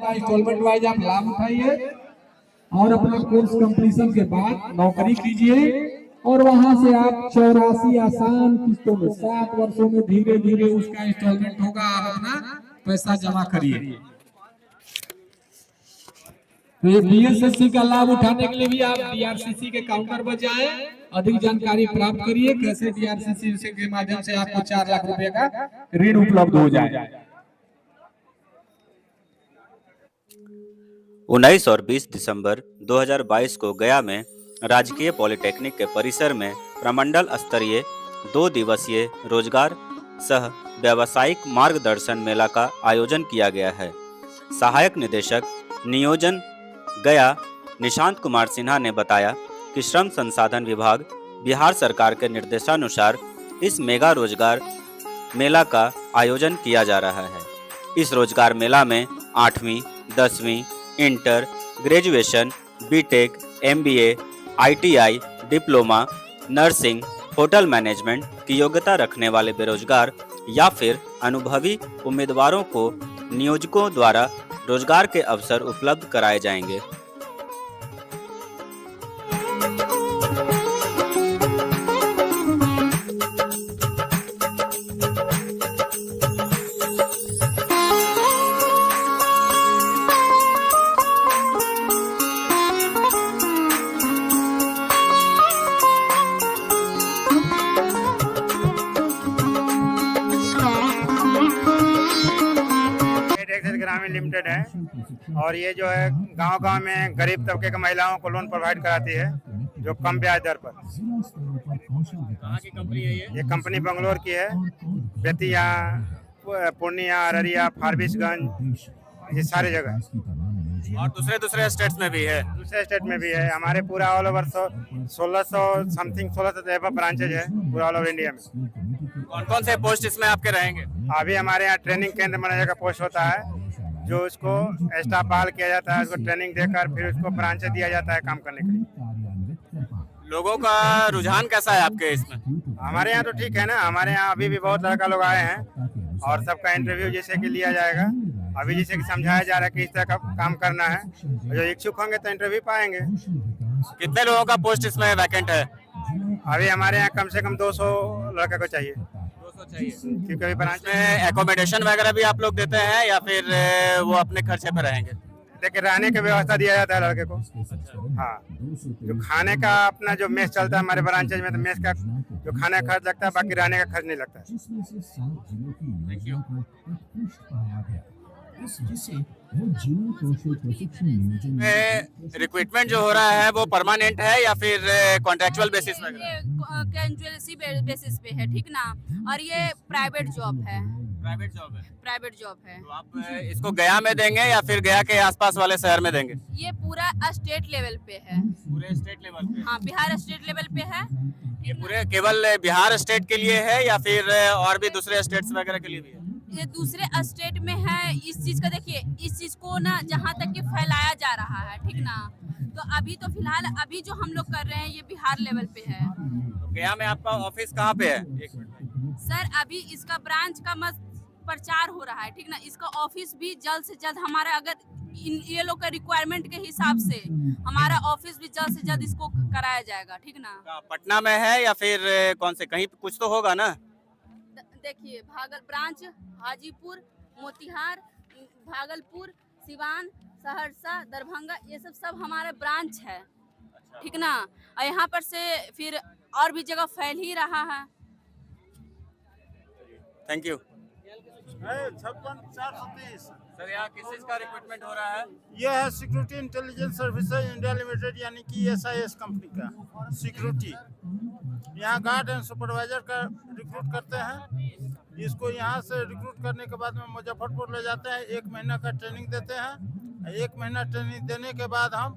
का instalment wise आप लाभ उठाइए और अपना कोर्स कंप्लीशन के बाद नौकरी कीजिए और वहां से आप 84 आसान किस्तों में 7 वर्षों में धीरे धीरे उसका इंस्टॉलमेंट होगा, आप अपना पैसा जमा करिए। तो ये बीएसएससी का लाभ उठाने के लिए भी आप डीआरसीसी के काउंटर पर जाएं, अधिक जानकारी प्राप्त करिए कैसे डीआरसीसी के माध्यम से आपको 4 लाख रुपए का ऋण उपलब्ध हो जाए। 19 और 20 दिसंबर 2022 को गया में राजकीय पॉलिटेक्निक के परिसर में प्रमंडल स्तरीय 2 दिवसीय रोजगार सह व्यावसायिक मार्गदर्शन मेला का आयोजन किया गया है। सहायक निदेशक नियोजन गया निशांत कुमार सिन्हा ने बताया कि श्रम संसाधन विभाग बिहार सरकार के निर्देशानुसार इस मेगा रोजगार मेला का आयोजन किया जा रहा है। इस रोजगार मेला में 8वीं, 10वीं, inter, graduation, B Tech, MBA, ITI, diploma, nursing, hotel management की योग्यता रखने वाले बेरोजगार या फिर अनुभवी उम्मीदवारों को नियोजकों द्वारा रोजगार के अवसर उपलब्ध कराए जाएंगे। ग्रामीण लिमिटेड है और ये जो है गांव-गांव में गरीब तबके के महिलाओं को लोन प्रोवाइड कराती है जो कम ब्याज दर पर। कहाँ की कंपनी है ये कंपनी बंगलोर की है। बेतिया, पूर्णिया, अररिया, फारबिसगंज, ये सारे जगह और दूसरे स्टेट्स में भी है। दूसरे स्टेट में भी है। हमारे पूरा ऑल ओवर 1600 समथिंग 1600 ब्रांचेज है पूरा ऑल ओवर इंडिया में। कौन कौन से पोस्ट इसमें आपके रहेंगे? अभी हमारे यहाँ ट्रेनिंग केंद्र मैनेजर का पोस्ट होता है जो उसको स्टाफ बहाल किया जाता है, उसको ट्रेनिंग देकर फिर उसको ब्रांचेज दिया जाता है काम करने के लिए। लोगों का रुझान कैसा है आपके इसमें? हमारे यहाँ तो ठीक है ना। हमारे यहाँ अभी भी बहुत लड़का लोग आए हैं और सबका इंटरव्यू जैसे कि लिया जाएगा। अभी जैसे कि समझाया जा रहा है कि इस तरह का काम करना है, जो इच्छुक होंगे तो इंटरव्यू पाएंगे। कितने लोगों का पोस्ट इसमें वैकेंट है? अभी हमारे यहाँ कम से कम 200 लड़का को चाहिए। 200 चाहिए। क्योंकि अभी ब्रांच में एकोमोडेशन वगैरह भी आप लोग देते हैं या फिर वो अपने खर्चे पर रहेंगे? देखिए रहने की व्यवस्था दिया जाता है लड़के को। हाँ, जो खाने का अपना जो मेस चलता है हमारे ब्रांचेज में, तो मेस का जो खाने का खर्च लगता है, बाकी रहने का खर्च नहीं लगता है। रिक्रूटमेंट जो हो रहा है वो परमानेंट है या फिर कॉन्ट्रेक्चुअल बेसिस पे? कैजुअल बेसिस पे है, ठीक ना। और ये प्राइवेट जॉब है। प्राइवेट जॉब है। प्राइवेट जॉब है। तो आप इसको गया में देंगे या फिर गया के आसपास वाले शहर में देंगे? ये पूरा स्टेट लेवल पे है। पूरे स्टेट लेवल पे? हाँ, बिहार स्टेट लेवल पे है। ये पूरे केवल बिहार स्टेट के लिए है या फिर और भी दूसरे स्टेट्स वगैरह के लिए भी है? ये दूसरे स्टेट में है। इस चीज का देखिए, इस चीज को ना जहाँ तक कि फैलाया जा रहा है, ठीक ना। तो अभी तो फिलहाल अभी जो हम लोग कर रहे हैं ये बिहार लेवल पे है। तो गया में आपका ऑफिस कहाँ पे है? एक मिनट सर, अभी इसका ब्रांच का प्रचार हो रहा है, ठीक ना। इसका ऑफिस भी जल्द से जल्द हमारा, अगर ये लोग का रिक्वायरमेंट के हिसाब से हमारा ऑफिस भी जल्द से जल्द इसको कराया जाएगा, ठीक ना। पटना में है या फिर कौन से, कहीं कुछ तो होगा ना? देखिए, ब्रांच हाजीपुर, मोतिहार, भागलपुर, सिवान, सहरसा, दरभंगा, ये सब हमारा ब्रांच है, ठीक ना। और यहाँ पर से फिर और भी जगह फैल ही रहा है। Thank you. 56,430। सर, यहाँ किस चीज का रिक्रूटमेंट हो रहा है? यह है security intelligence services India limited, यानी कि SIS कंपनी का सिक्योरिटी। यहाँ गार्ड एंड सुपरवाइजर का रिक्रूट करते हैं। इसको यहाँ से रिक्रूट करने के बाद में मुजफ्फरपुर ले जाते हैं, 1 महीना का ट्रेनिंग देते हैं। 1 महीना ट्रेनिंग देने के बाद हम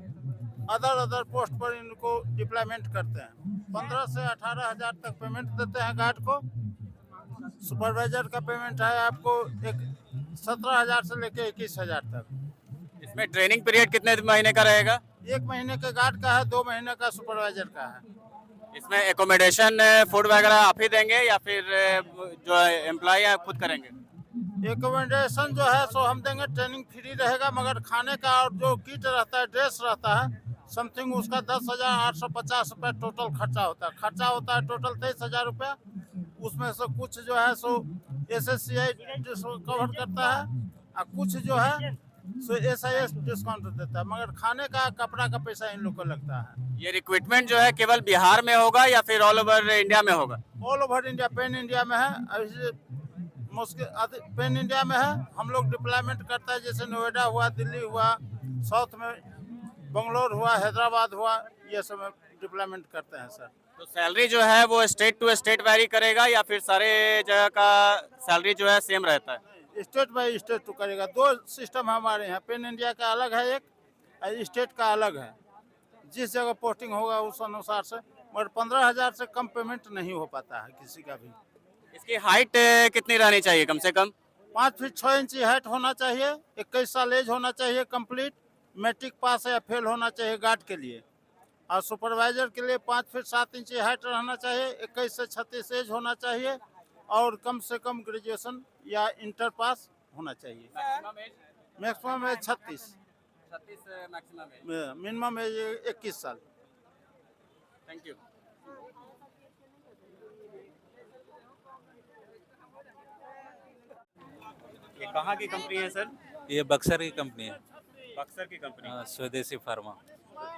अदर पोस्ट पर इनको डिप्लॉयमेंट करते हैं। 15 से 18 हज़ार तक पेमेंट देते हैं गार्ड को। सुपरवाइजर का पेमेंट है आपको 17,000 से लेके 21,000 तक। इसमें ट्रेनिंग पीरियड कितने महीने का रहेगा? 1 महीने के गार्ड का है, 2 महीने का सुपरवाइजर का है। इसमें एकोमोडेशन, फूड वगैरह आप ही देंगे या फिर जो एम्प्लॉय है खुद करेंगे? एकोमोडेशन जो है सो हम देंगे, ट्रेनिंग फ्री रहेगा, मगर खाने का और जो किट रहता है, ड्रेस रहता है, समथिंग उसका 10,850 रुपये टोटल खर्चा होता है। खर्चा होता है टोटल 23,000 रुपया। उसमें से कुछ जो है सो SSCI कवर करता है, और कुछ जो है सो SIS डिस्काउंट देता है, मगर खाने का कपड़ा का पैसा इन लोग को लगता है। ये रिक्रूटमेंट जो है केवल बिहार में होगा या फिर ऑल ओवर इंडिया में होगा? All over India, pan India में है। अभी मुश्किल पैन इंडिया में है। हम लोग डिप्लॉयमेंट करता है, जैसे नोएडा हुआ, दिल्ली हुआ, साउथ में बंगलोर हुआ, हैदराबाद हुआ, ये सब में डिप्लॉयमेंट करते हैं सर। तो सैलरी जो है वो स्टेट टू स्टेट वैरी करेगा या फिर सारे जगह का सैलरी जो है सेम रहता है? स्टेट बाई स्टेट तो करेगा। दो सिस्टम हमारे यहाँ, पैन इंडिया का अलग है एक, और स्टेट का अलग है। जिस जगह पोस्टिंग होगा उस अनुसार से, मगर 15,000 से कम पेमेंट नहीं हो पाता है किसी का भी। इसकी हाइट कितनी रहनी चाहिए कम से कम? 5 फीट 6 इंच हाइट होना चाहिए, 21 साल एज होना चाहिए कंप्लीट, मैट्रिक पास या फेल होना चाहिए गार्ड के लिए, और सुपरवाइजर के लिए 5 फीट 7 इंच हाइट रहना चाहिए, 21 से 36 एज होना चाहिए, और कम से कम ग्रेजुएशन या इंटर पास होना चाहिए। मैक्सिमम एज 36, मिनिमम एज 21 साल। Thank you. ये कहाँ की कंपनी है सर? ये बक्सर की कंपनी है। बक्सर की कंपनी। स्वदेशी फार्मा।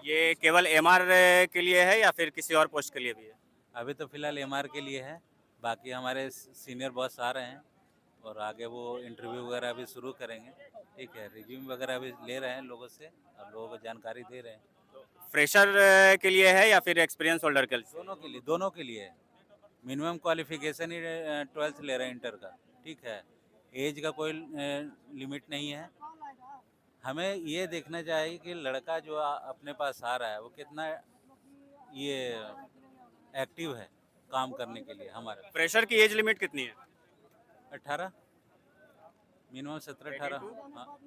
ये केवल MR के लिए है या फिर किसी और पोस्ट के लिए भी है? अभी तो फिलहाल MR के लिए है, बाकी हमारे सीनियर बॉस आ रहे हैं और आगे वो इंटरव्यू वगैरह अभी शुरू करेंगे। ठीक है, रिज्यूम वगैरह अभी ले रहे हैं लोगों से और लोगों को जानकारी दे रहे हैं। फ्रेशर के लिए है या फिर एक्सपीरियंस होल्डर के लिए? दोनों के लिए है। मिनिमम क्वालिफिकेशन ही 12th ले रहे हैं इंटर का। ठीक है, एज का कोई लिमिट नहीं है। हमें ये देखना चाहिए कि लड़का जो अपने पास आ रहा है वो कितना ये एक्टिव है काम करने के लिए। हमारा फ्रेशर की एज लिमिट कितनी है? 18, मिनिमम 17-18, हाँ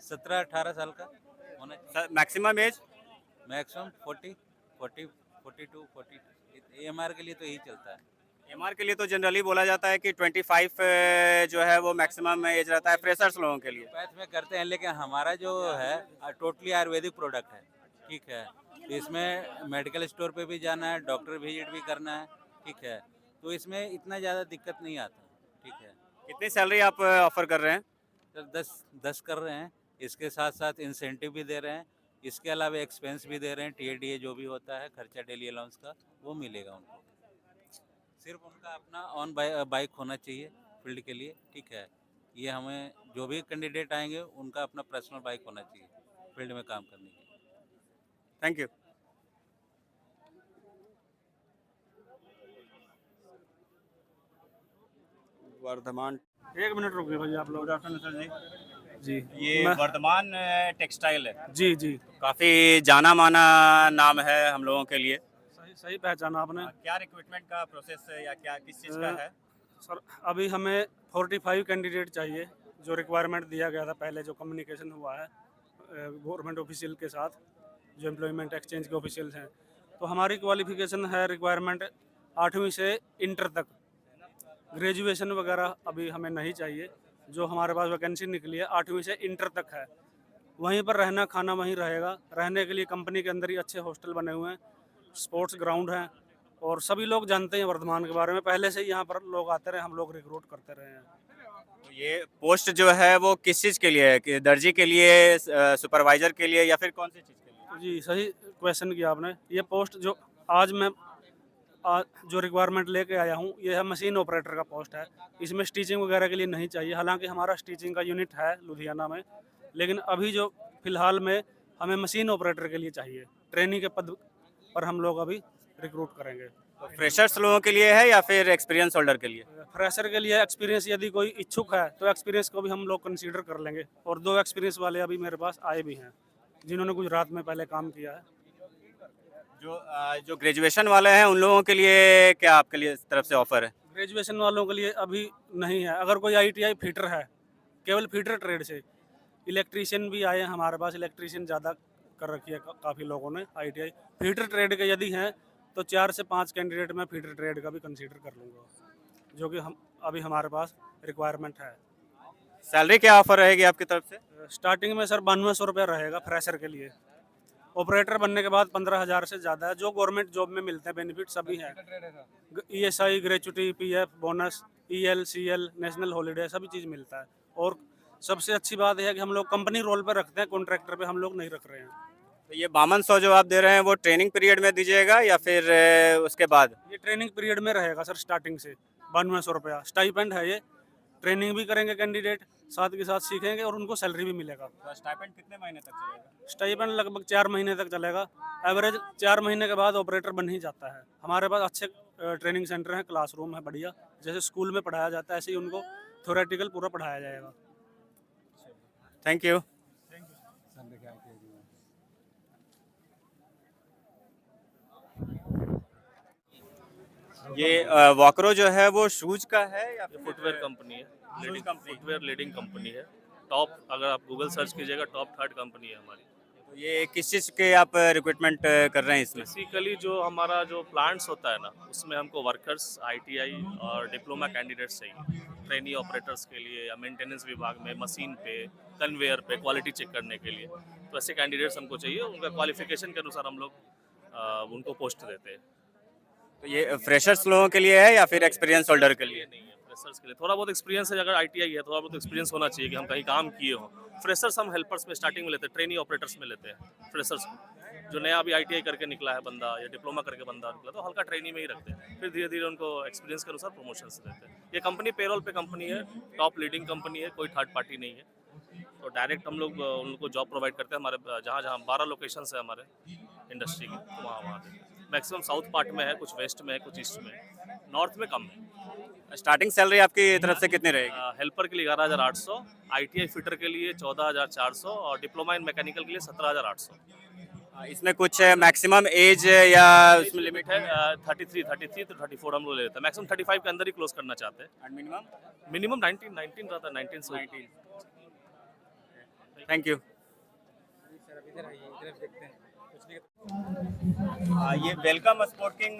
17-18 साल का होना चाहिए। Maximum age? मैक्सिमम 40, 42, 40। AMR के लिए तो यही चलता है। MR के लिए तो जनरली बोला जाता है कि 25 जो है वो मैक्सिमम एज रहता है फ्रेशर्स लोगों के लिए। पैथ में करते हैं, लेकिन हमारा जो है टोटली आयुर्वेदिक प्रोडक्ट है। ठीक है, तो इसमें मेडिकल स्टोर पे भी जाना है, डॉक्टर विजिट भी करना है। ठीक है, तो इसमें इतना ज़्यादा दिक्कत नहीं आता। ठीक है, कितनी सैलरी आप ऑफर कर रहे हैं? तो 10 कर रहे हैं। इसके साथ साथ इंसेंटिव भी दे रहे हैं। इसके अलावा एक्सपेंस भी दे रहे हैं, TADA जो भी होता है खर्चा डेली अलाउंस का, वो मिलेगा उनको। सिर्फ उनका अपना ऑन बाइक होना चाहिए फील्ड के लिए। ठीक है, ये हमें जो भी कैंडिडेट आएंगे उनका अपना पर्सनल बाइक होना चाहिए फील्ड में काम करने के लिए। Thank you. वर्धमान, एक मिनट रुकिए भैया आप लोग। सर जी, जी ये वर्धमान टेक्सटाइल है, जी जी काफी जाना माना नाम है हम लोगों के लिए। सही पहचाना आपने। क्या रिक्रूटमेंट का प्रोसेस है या क्या किस चीज़ का है? सर अभी हमें 45 कैंडिडेट चाहिए, जो रिक्वायरमेंट दिया गया था पहले, जो कम्युनिकेशन हुआ है गवर्नमेंट ऑफिशियल के साथ, जो एम्प्लॉयमेंट एक्सचेंज के ऑफिशियल्स हैं। तो हमारी क्वालिफिकेशन है रिक्वायरमेंट 8वीं से इंटर तक। ग्रेजुएशन वगैरह अभी हमें नहीं चाहिए। जो हमारे पास वैकेंसी निकली है 8वीं से इंटर तक है। वहीं पर रहना खाना वहीं रहेगा। रहने के लिए कंपनी के अंदर ही अच्छे हॉस्टल बने हुए हैं, स्पोर्ट्स ग्राउंड हैं, और सभी लोग जानते हैं वर्धमान के बारे में। पहले से ही यहाँ पर लोग आते रहे, हम लोग रिक्रूट करते रहे हैं। तो ये पोस्ट जो है वो किस चीज़ के लिए है? कि दर्जी के लिए, सुपरवाइजर के लिए, या फिर कौन सी चीज़ के लिए? जी सही क्वेश्चन किया आपने। ये पोस्ट जो आज मैं जो रिक्वायरमेंट लेके आया हूँ, ये है मशीन ऑपरेटर का पोस्ट है। इसमें स्टिचिंग वगैरह के लिए नहीं चाहिए, हालांकि हमारा स्टिचिंग का यूनिट है लुधियाना में, लेकिन अभी जो फिलहाल में हमें मशीन ऑपरेटर के लिए चाहिए। ट्रेनिंग के पद पर हम लोग अभी रिक्रूट करेंगे। तो फ्रेशर्स लोगों के लिए है या फिर एक्सपीरियंस होल्डर के लिए? फ्रेशर के लिए एक्सपीरियंस, यदि कोई इच्छुक है तो एक्सपीरियंस को भी हम लोग कंसीडर कर लेंगे। और 2 एक्सपीरियंस वाले अभी मेरे पास आए भी हैं, जिन्होंने गुजरात में पहले काम किया है। जो ग्रेजुएशन वाले हैं उन लोगों के लिए क्या आपके लिए तरफ से ऑफर है? ग्रेजुएशन वालों के लिए अभी नहीं है। अगर कोई ITI फिटर है, केवल फिटर ट्रेड से, इलेक्ट्रीशियन भी आए हैं हमारे पास, इलेक्ट्रीशियन ज़्यादा कर रखी है काफ़ी लोगों ने ITI। फिटर ट्रेड के यदि हैं तो 4 से 5 कैंडिडेट मैं फिटर ट्रेड का भी कंसीडर कर लूँगा, जो कि हम अभी हमारे पास रिक्वायरमेंट है। सैलरी क्या ऑफर रहेगी आपकी तरफ से? स्टार्टिंग में सर 9200 रुपया रहेगा फ्रेशर के लिए। ऑपरेटर बनने के बाद 15,000 से ज़्यादा है। जो गवर्नमेंट जॉब में मिलते हैं बेनिफिट सभी हैं, ESI, gratuity, PF, bonus, EL, CL, national holiday सभी चीज़ मिलता है। और सबसे अच्छी बात यह है कि हम लोग कंपनी रोल पर रखते हैं, कॉन्ट्रैक्टर पे हम लोग नहीं रख रहे हैं। तो ये 5200 जो आप दे रहे हैं वो ट्रेनिंग पीरियड में दीजिएगा या फिर उसके बाद? ये ट्रेनिंग पीरियड में रहेगा सर, स्टार्टिंग से 9200 रुपया स्टाइपेंड है। ये ट्रेनिंग भी करेंगे कैंडिडेट, साथ के साथ सीखेंगे और उनको सैलरी भी मिलेगा। तो स्टाइपेंड कितने महीने तक चलेगा? स्टाइपेंड लगभग 4 महीने तक चलेगा। एवरेज 4 महीने के बाद ऑपरेटर बन ही जाता है। हमारे पास अच्छे ट्रेनिंग सेंटर हैं, क्लासरूम है बढ़िया, जैसे स्कूल में पढ़ाया जाता है ऐसे ही उनको थ्योरेटिकल पूरा पढ़ाया जाएगा। Thank you. ये वॉकरो जो है वो शूज का है या फिर फुटवेयर कंपनी है, shoes company? Footwear leading company है। टॉप, अगर आप गूगल सर्च कीजिएगा, टॉप 3rd कंपनी है हमारी। तो ये किस चीज़ के आप रिक्रूटमेंट कर रहे हैं इसमें? बेसिकली जो हमारा जो प्लांट्स होता है ना, उसमें हमको वर्कर्स, ITI और डिप्लोमा कैंडिडेट्स चाहिए ट्रेनी ऑपरेटर्स के लिए, या मेंटेनेंस विभाग में मशीन पे, कन्वेयर पे क्वालिटी चेक करने के लिए। तो ऐसे कैंडिडेट्स हमको चाहिए, उनका क्वालिफिकेशन के अनुसार हम लोग उनको पोस्ट देते हैं। तो ये फ्रेशर्स लोगों के लिए है या फिर एक्सपीरियंस होल्डर के लिए? नहीं है, फ्रेशर्स के लिए थोड़ा बहुत एक्सपीरियंस है। अगर ITI है, थोड़ा बहुत एक्सपीरियंस होना चाहिए कि हम कहीं काम किए हो। फ्रेशर्स हम हेल्पर्स में स्टार्टिंग में लेते हैं, ट्रेनी ऑपरेटर्स में लेते हैं फ्रेशर्स को। जो नया अभी ITI करके निकला है बंदा या डिप्लोमा करके बंदा निकला, तो हल्का ट्रेनिंग में ही रखते हैं, फिर धीरे धीरे उनको एक्सपीरियंस के अनुसार प्रमोशन देते हैं। ये कंपनी पेरोल पे कंपनी है, टॉप लीडिंग कंपनी है, कोई थर्ड पार्टी नहीं है। तो डायरेक्ट हम लोग उन लोग को जॉब प्रोवाइड करते हैं। हमारे जहाँ जहाँ 12 लोकेशन है हमारे इंडस्ट्री की, तो वहाँ मैक्सिमम साउथ पार्ट में है, कुछ वेस्ट में है, कुछ ईस्ट में है, नॉर्थ में कम है। स्टार्टिंग सैलरी आपकी तरफ से कितनी रहेगी? हेल्पर के लिए 11,800, ITI फिटर के लिए 14,400 और डिप्लोमा इन मैकेनिकल के लिए 17,800। इसमें कुछ मैक्सिमम एज या उसमें लिमिट है 33 तो 34 हम लोग लेते हैं। मैक्सिमम 35 के अंदर ही क्लोज करना चाहते हैं। मिनिमम 19 रहता है, 19। Thank you. ये वेलकम स्पोर्टिंग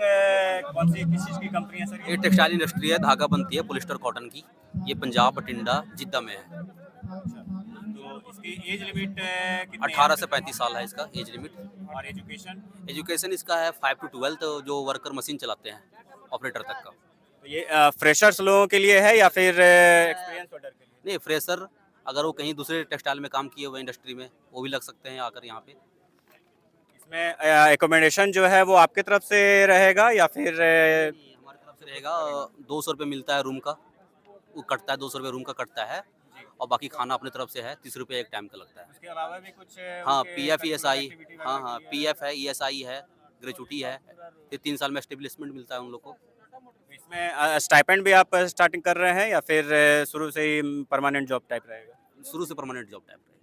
कौन सी किस चीज़ की कंपनी है सर? ये टेक्सटाइल इंडस्ट्री है, धागा बनती है पॉलिस्टर कॉटन की। ये पंजाब, बठिंडा, जिद्दा में है। तो इसकी एज लिमिट कितनी 18 से 35 साल है इसका एज लिमिट। और एजुकेशन? एजुकेशन इसका है 5 to 12, जो वर्कर मशीन चलाते हैं ऑपरेटर तक का। तो ये फ्रेशर्स लोगों के लिए है या फिर एक्सपीरियंस होल्डर के लिए? नहीं, फ्रेशर अगर वो कहीं दूसरे टेक्सटाइल में काम किए हुए इंडस्ट्री में, वो भी लग सकते हैं आकर यहाँ पे। इसमें एकोमोडेशन जो है वो आपके तरफ से रहेगा या फिर हमारी तरफ से रहेगा। 200 रुपये मिलता है रूम का, वो कटता है, 200 रुपये रूम का कटता है। और बाकी खाना अपने तरफ से है, 30 रुपये एक टाइम का लगता है। उसके अलावा भी कुछ हाँ, उनके PF, ESI, activity हाँ वगैरह हाँ, की है? PF है, ESI है, ग्रेचुटी है। फिर 3 साल में एस्टेब्लिशमेंट मिलता है उन लोग को। इसमें स्टाइपेंड भी आप स्टार्टिंग कर रहे हैं या फिर शुरू से ही परमानेंट जॉब टाइप रहेगा? शुरू से परमानेंट जॉब टाइप रहेगा।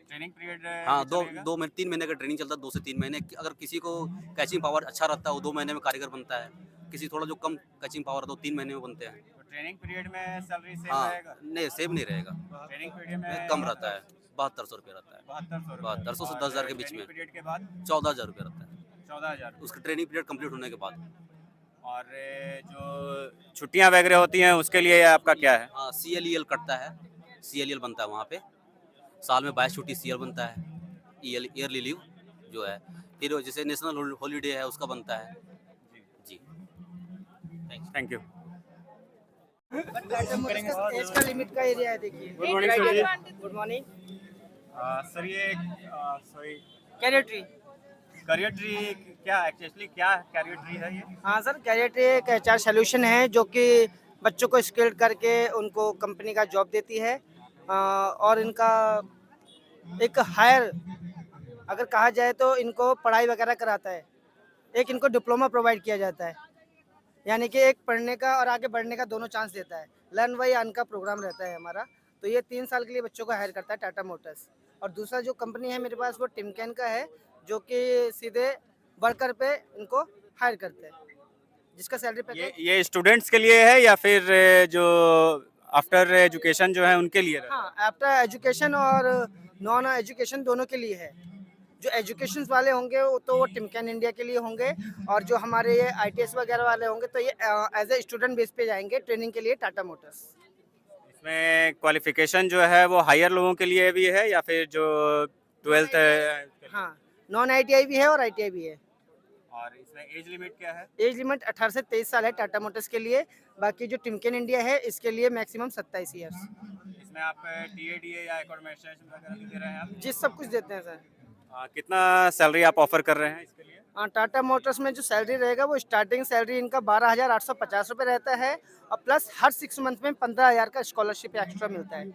ट्रेनिंग पीरियड हाँ, 3 महीने का ट्रेनिंग चलता है, 2 से 3 महीने। अगर किसी को कैचिंग पावर अच्छा रहता है, वो 2 महीने में कारीगर बनता है। किसी थोड़ा जो कम कैचिंग पावर है तो 3 महीने में बनते हैं। तो ट्रेनिंग पीरियड में सैलरी सेम हाँ, रहेगा? नहीं सेम नहीं रहेगा, ट्रेनिंग पीरियड में कम रहता है। 7200 रुपये रहता है। 7200 से 10,000 के बीच में। पीरियड के बाद 14,000 रुपये रहता है 14,000। उसका ट्रेनिंग पीरियड कंप्लीट होने के बाद। और जो छुट्टियां वगैरह होती हैं उसके लिए आपका क्या है? हाँ, CLEL कटता है, CLEL बनता है वहाँ पे। साल में 22 छुट्टी CL बनता है, ईयरली लीव जो है। फिर जैसे नेशनल हॉलीडे है उसका बनता है जी। Thank you. एज का लिमिट का एरिया है, देखिए। गुड मॉर्निंग सर जी। Good morning. सर ये sorry career tree. Career tree क्या एक्चुअली क्या करियर ट्री है ये? हाँ सर, कैरियर ट्री एक HR सोल्यूशन है जो कि बच्चों को स्किल्ड करके उनको कंपनी का जॉब देती है। और इनका एक हायर अगर कहा जाए तो इनको पढ़ाई वगैरह कराता है। एक इनको डिप्लोमा प्रोवाइड किया जाता है, यानी कि एक पढ़ने का और आगे बढ़ने का दोनों चांस देता है। लर्न बाय अर्न का प्रोग्राम रहता है हमारा। तो ये 3 साल के लिए बच्चों को हायर करता है टाटा मोटर्स। और दूसरा जो कंपनी है मेरे पास वो टिमकेन का है, जो कि सीधे वर्कर पे इनको हायर करते हैं, जिसका सैलरी पैकेज ये स्टूडेंट्स के लिए है या फिर जो आफ्टर एजुकेशन जो है उनके लिए? हाँ, आफ्टर एजुकेशन और नॉन एजुकेशन दोनों के लिए है। जो एजुकेशन वाले होंगे वो तो वो टिमकेन इंडिया के लिए होंगे, और जो हमारे ये ITS वगैरह वाले होंगे तो ये एज ए स्टूडेंट बेस पे जाएंगे ट्रेनिंग के लिए टाटा मोटर्स। इसमें क्वालिफिकेशन जो है वो हायर लोगों के लिए भी है या फिर जो 12th? हाँ, नॉन ITI भी है और ITI भी है। और इसमें एज लिमिट क्या है? एज लिमिट 18 से 23 साल है टाटा मोटर्स के लिए। बाकी जो टिमकेन इंडिया है इसके लिए मैक्सिमम 27 ईयर्स। इसमें आप TADA या एकोमोडेशन वगैरह भी दे रहे हैं आप? जी, सब कुछ देते हैं सर। कितना सैलरी आप ऑफर कर रहे हैं इसके लिए? टाटा मोटर्स में जो सैलरी रहेगा वो स्टार्टिंग सैलरी इनका 12,850 रुपये रहता है और प्लस हर 6 मंथ में 15,000 का स्कॉलरशिप एक्स्ट्रा मिलता है।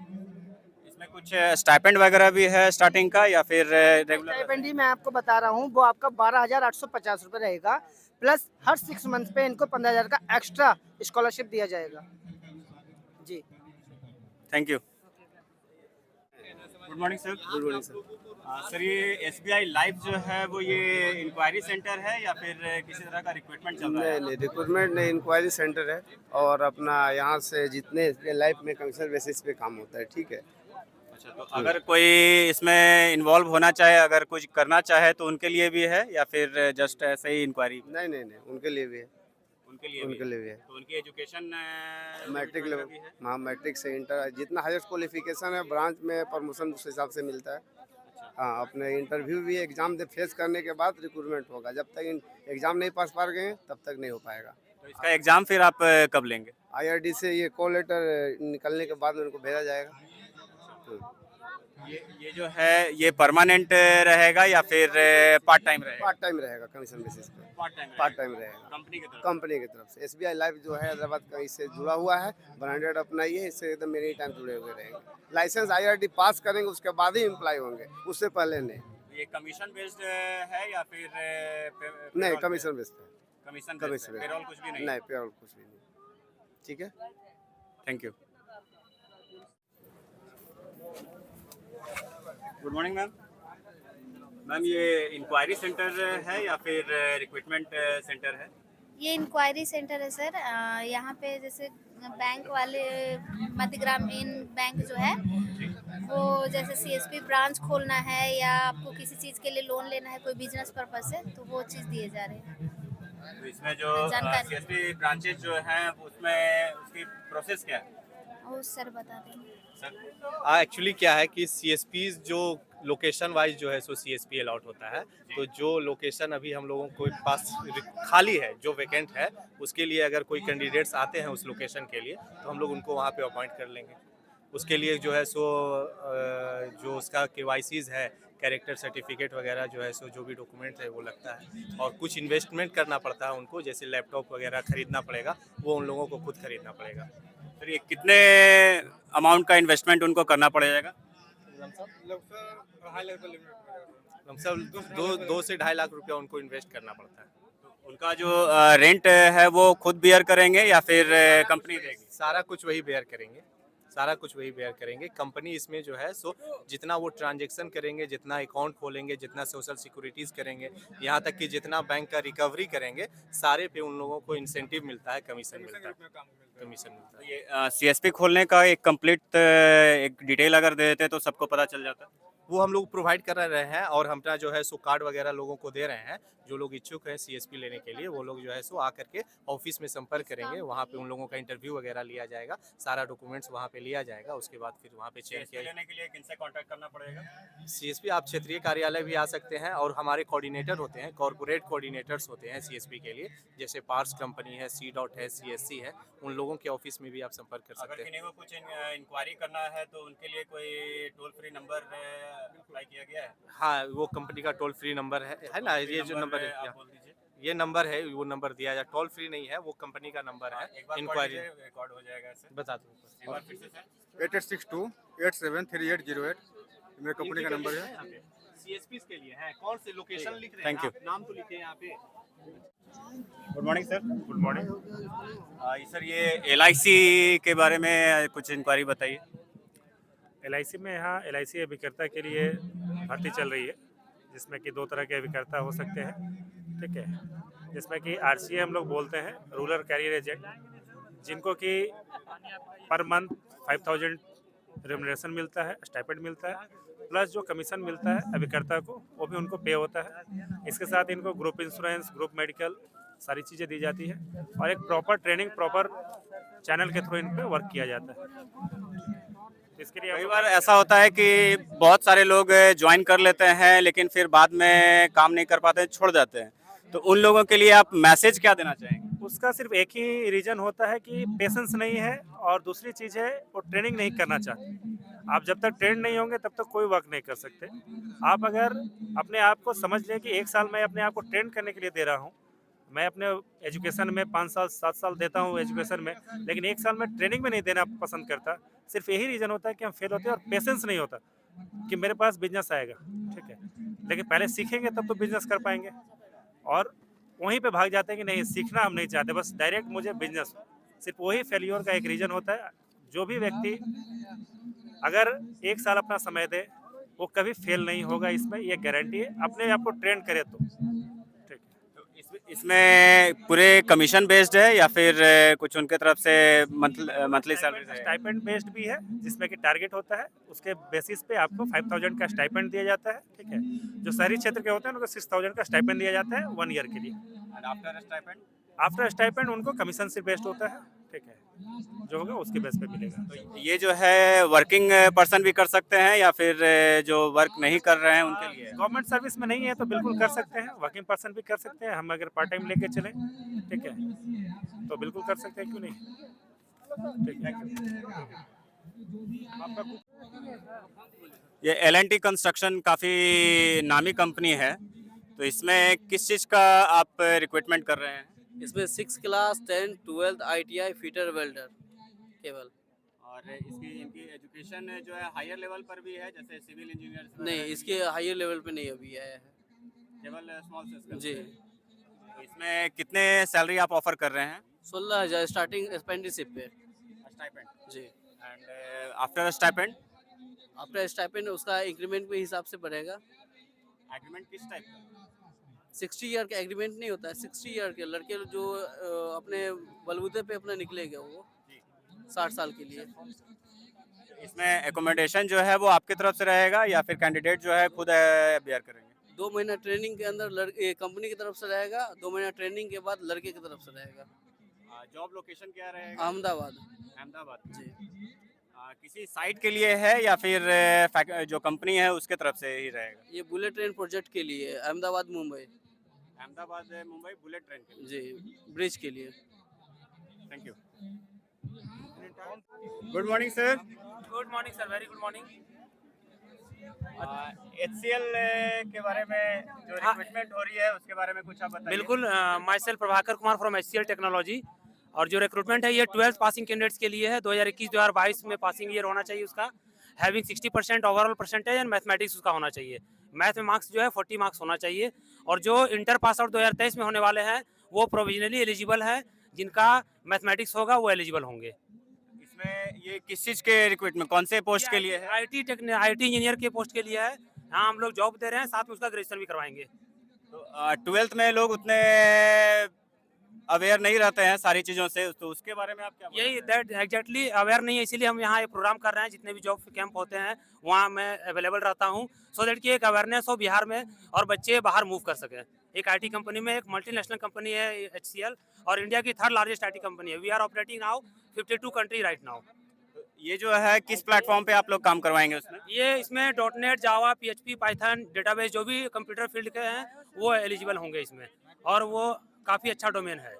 इसमें कुछ स्टाइपेंड वगैरह भी है स्टार्टिंग का या फिर रेगुलर? स्टाइपेंड ही मैं आपको बता रहा हूँ, वो आपका 12,850 रुपये रहेगा प्लस हर 6 मंथ पे इनको 15,000 का एक्स्ट्रा स्कॉलरशिप दिया जाएगा। जी, thank you. Good morning sir. Good morning sir. Sir ये SBI लाइव जो है वो ये इंक्वायरी सेंटर है या फिर किसी तरह का रिक्रूटमेंट चल रहा है? नहीं, रिक्रूटमेंट नहीं, इंक्वायरी सेंटर है और अपना यहाँ से जितने लाइफ में कमीशन बेसिस पे काम होता है। ठीक है। अच्छा, तो अगर कोई इसमें इन्वॉल्व होना चाहे, अगर कुछ करना चाहे तो उनके लिए भी है या फिर जस्ट ऐसे ही इंक्वायरी? नहीं नहीं नहीं, उनके लिए भी है। उनके लिए भी है। तो उनकी एजुकेशन मैट्रिक लेवल, हाँ मैट्रिक से इंटर, जितना हाईएस्ट क्वालिफिकेशन है ब्रांच में प्रमोशन उस हिसाब से मिलता है। हाँ, अपने इंटरव्यू भी एग्जाम दे फेस करने के बाद रिक्रूटमेंट होगा। जब तक एग्जाम नहीं पास कर गए तब तक नहीं हो पाएगा। तो इसका एग्जाम फिर आप कब लेंगे? IRD से ये कॉल लेटर निकलने के बाद उनको भेजा जाएगा। ये जो है ये परमानेंट रहेगा या फिर पार्ट टाइम रहेगा? पार्ट टाइम रहेगा, कमीशन बेसिस पे पार्ट टाइम रहेगा कंपनी की तरफ से। SBI लाइव जो है हैदराबाद का इससे जुड़ा हुआ है, ब्रांडेड अपना ही है, इससे एकदम मेनी टाइम जुड़े हुए रहेंगे। लाइसेंस IRD पास करेंगे उसके बाद ही एम्प्लॉय होंगे, उससे पहले नहीं। ये कमीशन बेस्ड है या फिर नहीं, कमीशन बेस्ड है। कमीशन कमीशन पेरोल कुछ भी नहीं? नहीं, पेरोल कुछ भी नहीं। ठीक है, thank you. Good morning ma'am. Ma'am ये इंक्वायरी सेंटर है या फिर रिक्रूटमेंट सेंटर है? ये इंक्वायरी सेंटर है सर। यहाँ पे जैसे बैंक वाले मध्य ग्रामीण बैंक जो है वो जैसे CSP ब्रांच खोलना है या आपको किसी चीज़ के लिए लोन लेना है कोई बिजनेस पर्पस से, तो वो चीज़ दिए जा रहे हैं। तो इसमें जो CSP ब्रांचेज जो हैं उसमें उसकी प्रोसेस क्या है? वो सर बता देंगे। एक्चुअली क्या है कि CSPs जो लोकेशन वाइज जो है सो CSP अलॉट होता है। तो जो लोकेशन अभी हम लोगों को पास खाली है, जो वैकेंट है, उसके लिए अगर कोई कैंडिडेट्स आते हैं उस लोकेशन के लिए तो हम लोग उनको वहाँ पे अपॉइंट कर लेंगे। उसके लिए जो है सो जो उसका KYCs है, कैरेक्टर सर्टिफिकेट वगैरह जो है सो जो भी डॉक्यूमेंट है वो लगता है और कुछ इन्वेस्टमेंट करना पड़ता है उनको, जैसे लैपटॉप वगैरह खरीदना पड़ेगा, वो उन लोगों को खुद खरीदना पड़ेगा। सर ये कितने अमाउंट का इन्वेस्टमेंट उनको करना पड़ेगा? लमसम 2 से 2.5 लाख रुपया उनको इन्वेस्ट करना पड़ता है। उनका जो रेंट है वो खुद बियर करेंगे या फिर कंपनी देगी? सारा कुछ वही बेयर करेंगे, सारा कुछ वही बेयर करेंगे। कंपनी इसमें जो है सो जितना वो ट्रांजैक्शन करेंगे, जितना अकाउंट खोलेंगे, जितना सोशल सिक्योरिटीज़ करेंगे, यहाँ तक कि जितना बैंक का रिकवरी करेंगे, सारे पे उन लोगों को इंसेंटिव मिलता है, कमीशन मिलता है। ये CSP खोलने का एक कंप्लीट एक डिटेल अगर दे देते तो सबको पता चल जाता। वो हम लोग प्रोवाइड कर रहे हैं और हमारा जो है सो कार्ड वगैरह लोगों को दे रहे हैं। जो लोग इच्छुक हैं CSP लेने के लिए वो लोग जो है सो आकर के ऑफिस में संपर्क करेंगे, वहाँ पे उन लोगों का इंटरव्यू वगैरह लिया जाएगा, सारा डॉक्यूमेंट्स वहाँ पे लिया जाएगा। उसके बाद फिर वहाँ पे चेक किया लेने के लिए किनसे कांटेक्ट करना पड़ेगा? CSP आप क्षेत्रीय कार्यालय भी आ सकते हैं और हमारे कोऑर्डिनेटर होते हैं, कॉर्पोरेट कोऑर्डिनेटर्स होते हैं CSP के लिए, जैसे पार्स कंपनी है, C.Dot है, CSC है, उन लोगों के ऑफिस में भी आप संपर्क कर सकते हैं। अगर किसी को कुछ इंक्वायरी करना है तो उनके लिए कोई टोल फ्री नंबर अप्लाई किया गया है? हाँ, वो कंपनी का टोल फ्री नंबर है ना, ये जो नंबर है ये नंबर है, वो नंबर दिया जाए। टोल फ्री नहीं है, वो कंपनी का नंबर है। इंक्वायरी रिकॉर्ड हो जाएगा सर, बता दूँ। 8862873808 मेरे कंपनी का नंबर है। CSPs के लिए है। कौन से लोकेशन लिख रहे हैं? Thank you. नाम तो लिखे यहाँ पे। Good morning sir. Good morning sir ये LIC के बारे में कुछ इंक्वायरी बताइए। LIC में यहाँ LIC अभिकर्ता के लिए भर्ती चल रही है, जिसमें कि 2 तरह के अभिकर्ता हो सकते हैं। ठीक है, जिसमें कि RCA हम लोग बोलते हैं, रूरल कैरियर एजेंट, जिनको कि पर मंथ 5,000 रेमुनरेशन मिलता है, स्टाइपेंड मिलता है, प्लस जो कमीशन मिलता है अभिकर्ता को वो भी उनको पे होता है। इसके साथ इनको ग्रुप इंश्योरेंस, ग्रुप मेडिकल सारी चीज़ें दी जाती है और एक प्रॉपर ट्रेनिंग, प्रॉपर चैनल के थ्रू इन पर वर्क किया जाता है। इसके लिए कई बार ऐसा होता है कि बहुत सारे लोग ज्वाइन कर लेते हैं लेकिन फिर बाद में काम नहीं कर पाते, छोड़ जाते हैं, तो उन लोगों के लिए आप मैसेज क्या देना चाहेंगे? उसका सिर्फ एक ही रीजन होता है कि पेशेंस नहीं है, और दूसरी चीज़ है वो ट्रेनिंग नहीं करना चाहते। आप जब तक ट्रेन नहीं होंगे तब तक कोई वर्क नहीं कर सकते। आप अगर अपने आप को समझ लें कि 1 साल मैं अपने आप को ट्रेन करने के लिए दे रहा हूँ, मैं अपने एजुकेशन में 5 साल 7 साल देता हूँ एजुकेशन में, लेकिन 1 साल में ट्रेनिंग में नहीं देना पसंद करता। सिर्फ यही रीज़न होता है कि हम फेल होते हैं, और पेशेंस नहीं होता कि मेरे पास बिजनेस आएगा, ठीक है, लेकिन पहले सीखेंगे तब तो बिजनेस कर पाएंगे। और वहीं पे भाग जाते हैं कि नहीं, सीखना हम नहीं चाहते, बस डायरेक्ट मुझे बिजनेस। सिर्फ वही फेलियर का एक रीज़न होता है। जो भी व्यक्ति अगर 1 साल अपना समय दे, वो कभी फेल नहीं होगा, इसमें ये गारंटी है, अपने आप को ट्रेन करे तो। इसमें पूरे कमीशन बेस्ड है या फिर कुछ उनके तरफ से मंथली सैलरी? स्टाइपेंड बेस्ड भी है, जिसमें कि टारगेट होता है, उसके बेसिस पे आपको 5000 का स्टाइपेंड दिया जाता है, ठीक है। जो शहरी क्षेत्र के होते हैं उनको 6000 का स्टाइपेंड दिया जाता है 1 ईयर के लिए। आफ्टर स्टाइपेंड उनको कमीशन से बेस्ड होता है, ठीक है, जो होगा उसके बेस पे मिलेगा। तो ये जो है वर्किंग पर्सन भी कर सकते हैं या फिर जो वर्क नहीं कर रहे हैं उनके लिए? गवर्नमेंट सर्विस में नहीं है तो बिल्कुल कर सकते हैं, वर्किंग पर्सन भी कर सकते हैं। हम अगर पार्ट टाइम लेके चलें, ठीक है, तो बिल्कुल कर सकते हैं, क्यों नहीं, ठीक है। ये L&T कंस्ट्रक्शन काफ़ी नामी कंपनी है, तो इसमें किस चीज़ का आप रिक्रूटमेंट कर रहे हैं? इसमें 6 क्लास 10 12 ITI फिटर वेल्डर केवल। और इनकी एजुकेशन जो है हायर लेवल पर भी है, जैसे सिविल इंजीनियर? नहीं, इसके हायर लेवल पे नहीं अभी आया है, केवल स्मॉल से जी। तो इसमें कितने सैलरी आप ऑफर कर रहे हैं? 16,000 स्टार्टिंग अप्रेंटिसशिप पे स्टाइपेंड जी। And after stipend? After stipend उसका इंक्रीमेंट के हिसाब से बढ़ेगा। एग्रीमेंट किस टाइप का? 60 ईयर का एग्रीमेंट नहीं होता है, 60 ईयर के लड़के जो अपने बलबूते पे अपना निकलेगा वो 60 साल के लिए। इसमें एकोमोडेशन जो है वो आपकी तरफ से रहेगा या फिर कैंडिडेट जो है खुद बियर करेंगे? 2 महीना ट्रेनिंग के अंदर लड़के कंपनी की तरफ से रहेगा, 2 महीना ट्रेनिंग के बाद लड़के की तरफ से रहेगा। जॉब लोकेशन क्या रहेगा? अहमदाबाद जी। किसी साइट के लिए है या फिर जो कंपनी है उसके तरफ से ही रहेगा? ये बुलेट ट्रेन प्रोजेक्ट के लिए, अहमदाबाद मुंबई बुलेट ट्रेन के लिए? जी, ब्रिज के लिए। Thank you. Good morning sir. Good morning sir, very good morning. HCL के बारे में जो रिक्रूटमेंट हो रही है उसके बारे में कुछ आप बताइए। बिल्कुल, my self Prabhakar Kumar from HCL technology. और जो रिक्रूटमेंट है ये 12th पासिंग कैंडिडेट्स के लिए है। 2021-2022 में पासिंग ईयर होना चाहिए उसका, having 60% overall percentage and mathematics उसका होना चाहिए। मैथ में मार्क्स जो है 40 मार्क्स होना चाहिए। और जो इंटर पास आउट 2023 में होने वाले हैं वो प्रोविजनली एलिजिबल है, जिनका मैथमेटिक्स होगा वो एलिजिबल होंगे। इसमें ये किस चीज़ के रिक्रूटमेंट, कौन से पोस्ट के लिए है? IT इंजीनियर के पोस्ट के लिए है। हाँ, हम लोग जॉब दे रहे हैं, साथ में उसका ग्रेजुएशन भी करवाएंगे। तो 12th में लोग उतने अवेयर नहीं रहते हैं सारी चीज़ों से, तो उसके बारे में आप क्या यही दैट एग्जैक्टली अवेयर नहीं है, इसीलिए हम यहाँ ये प्रोग्राम कर रहे हैं। जितने भी जॉब कैंप होते हैं वहाँ मैं अवेलेबल रहता हूँ, सो दैट कि एक अवेयरनेस हो बिहार में और बच्चे बाहर मूव कर सकें। एक IT कंपनी में, एक मल्टीनेशनल कंपनी है HCL, और इंडिया की 3rd लार्जेस्ट IT कंपनी है। We are operating now 52 country right now. ये जो है किस प्लेटफॉर्म पे आप लोग काम करवाएंगे उसमें? ये इसमें .NET, जावा, PHP, पाइथन, डेटाबेस जो भी कंप्यूटर फील्ड के हैं वो एलिजिबल होंगे इसमें, और वो काफ़ी अच्छा डोमेन है।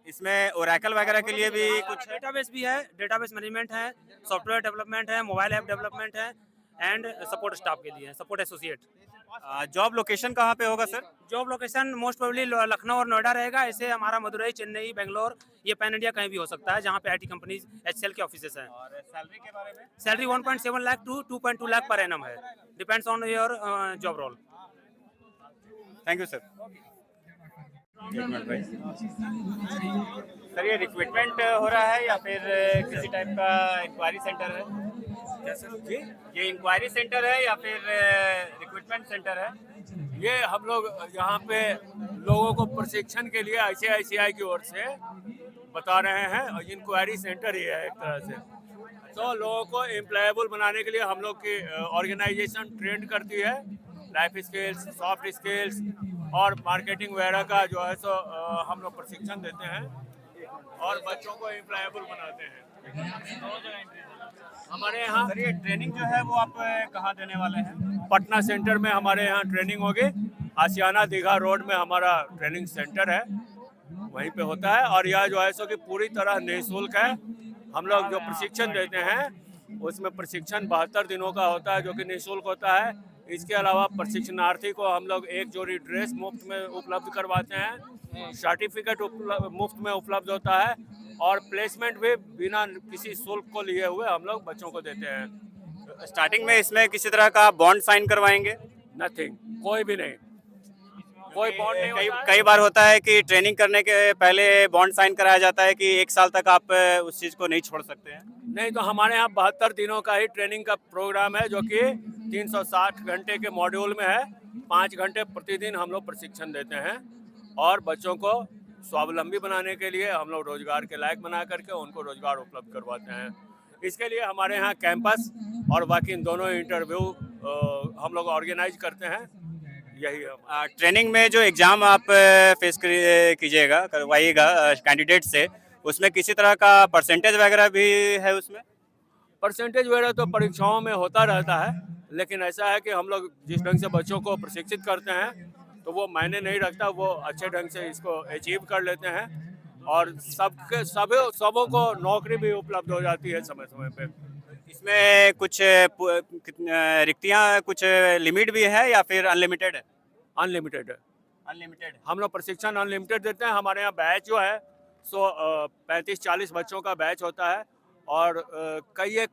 इसमें ओरेकल वगैरह के लिए भी कुछ डेटाबेस भी है, डेटाबेस मैनेजमेंट है, सॉफ्टवेयर डेवलपमेंट है, मोबाइल ऐप डेवलपमेंट है, एंड सपोर्ट स्टाफ के लिए, सपोर्ट एसोसिएट। जॉब लोकेशन कहाँ पे होगा sir? Job location most probably Lucknow और नोएडा रहेगा। ऐसे हमारा मदुरई, चेन्नई, बेंगलोर, ये पैन इंडिया कहीं भी हो सकता है जहाँ पे IT कंपनीज HCL के ऑफिसेस हैं। और सैलरी के बारे में? Salary 1.7 lakh to 2.2 lakh per annum है, depends on your job role. Thank you sir. Sir ये रिक्रूटमेंट हो रहा है या फिर किसी टाइप का इंक्वायरी सेंटर है? क्या सर जी? ये इंक्वायरी सेंटर है या फिर रिक्रूटमेंट सेंटर है? ये हम लोग यहाँ पे लोगों को प्रशिक्षण के लिए ICICI की ओर से बता रहे हैं, और इंक्वायरी सेंटर ही है एक तरह से। तो लोगों को एम्प्लॉयबल बनाने के लिए हम लोग की ऑर्गेनाइजेशन ट्रेन करती है, लाइफ स्किल्स, सॉफ्ट स्किल्स और मार्केटिंग वगैरह का जो है सो हम लोग प्रशिक्षण देते हैं और बच्चों को एम्प्लॉयबल बनाते हैं। हमारे यहाँ सर ये ट्रेनिंग जो है वो आप कहाँ देने वाले हैं? पटना सेंटर में हमारे यहाँ ट्रेनिंग होगी। आशियाना दीघा रोड में हमारा ट्रेनिंग सेंटर है, वहीं पे होता है। और यह जो है सो कि पूरी तरह निःशुल्क है। हम लोग जो प्रशिक्षण देते हैं उसमें प्रशिक्षण 72 दिनों का होता है, जो कि निःशुल्क होता है। इसके अलावा प्रशिक्षणार्थी को हम लोग एक जोड़ी ड्रेस मुफ्त में उपलब्ध करवाते हैं, सर्टिफिकेट मुफ्त में उपलब्ध होता है, और प्लेसमेंट भी बिना किसी शुल्क को लिए हुए हम लोग बच्चों को देते हैं। स्टार्टिंग में इसमें किसी तरह का बॉन्ड साइन करवाएंगे? नथिंग, कोई भी नहीं, कोई बॉन्ड नहीं होता है। कई बार होता है कि ट्रेनिंग करने के पहले बॉन्ड साइन कराया जाता है कि 1 साल तक आप उस चीज़ को नहीं छोड़ सकते हैं। नहीं, तो हमारे यहाँ 72 दिनों का ही ट्रेनिंग का प्रोग्राम है, जो कि 360 घंटे के मॉड्यूल में है। 5 घंटे प्रतिदिन हम लोग प्रशिक्षण देते हैं, और बच्चों को स्वावलंबी बनाने के लिए हम लोग रोजगार के लायक बना करके उनको रोजगार उपलब्ध करवाते हैं। इसके लिए हमारे यहाँ कैंपस और बाकी दोनों इंटरव्यू हम लोग ऑर्गेनाइज करते हैं। यही है। ट्रेनिंग में जो एग्ज़ाम आप फेस कीजिएगा, करवाइएगा कैंडिडेट से, उसमें किसी तरह का परसेंटेज वगैरह भी है उसमें? परसेंटेज वगैरह तो परीक्षाओं में होता रहता है, लेकिन ऐसा है कि हम लोग जिस ढंग से बच्चों को प्रशिक्षित करते हैं तो वो मायने नहीं रखता, वो अच्छे ढंग से इसको अचीव कर लेते हैं, और सबों को नौकरी भी उपलब्ध हो जाती है समय समय पे। इसमें कुछ रिक्तियाँ, कुछ लिमिट भी है या फिर अनलिमिटेड है? अनलिमिटेड है। अनलिमिटेड है। हम लोग प्रशिक्षण अनलिमिटेड देते हैं। हमारे यहाँ बैच जो है सो 35-40 बच्चों का बैच होता है, और कई एक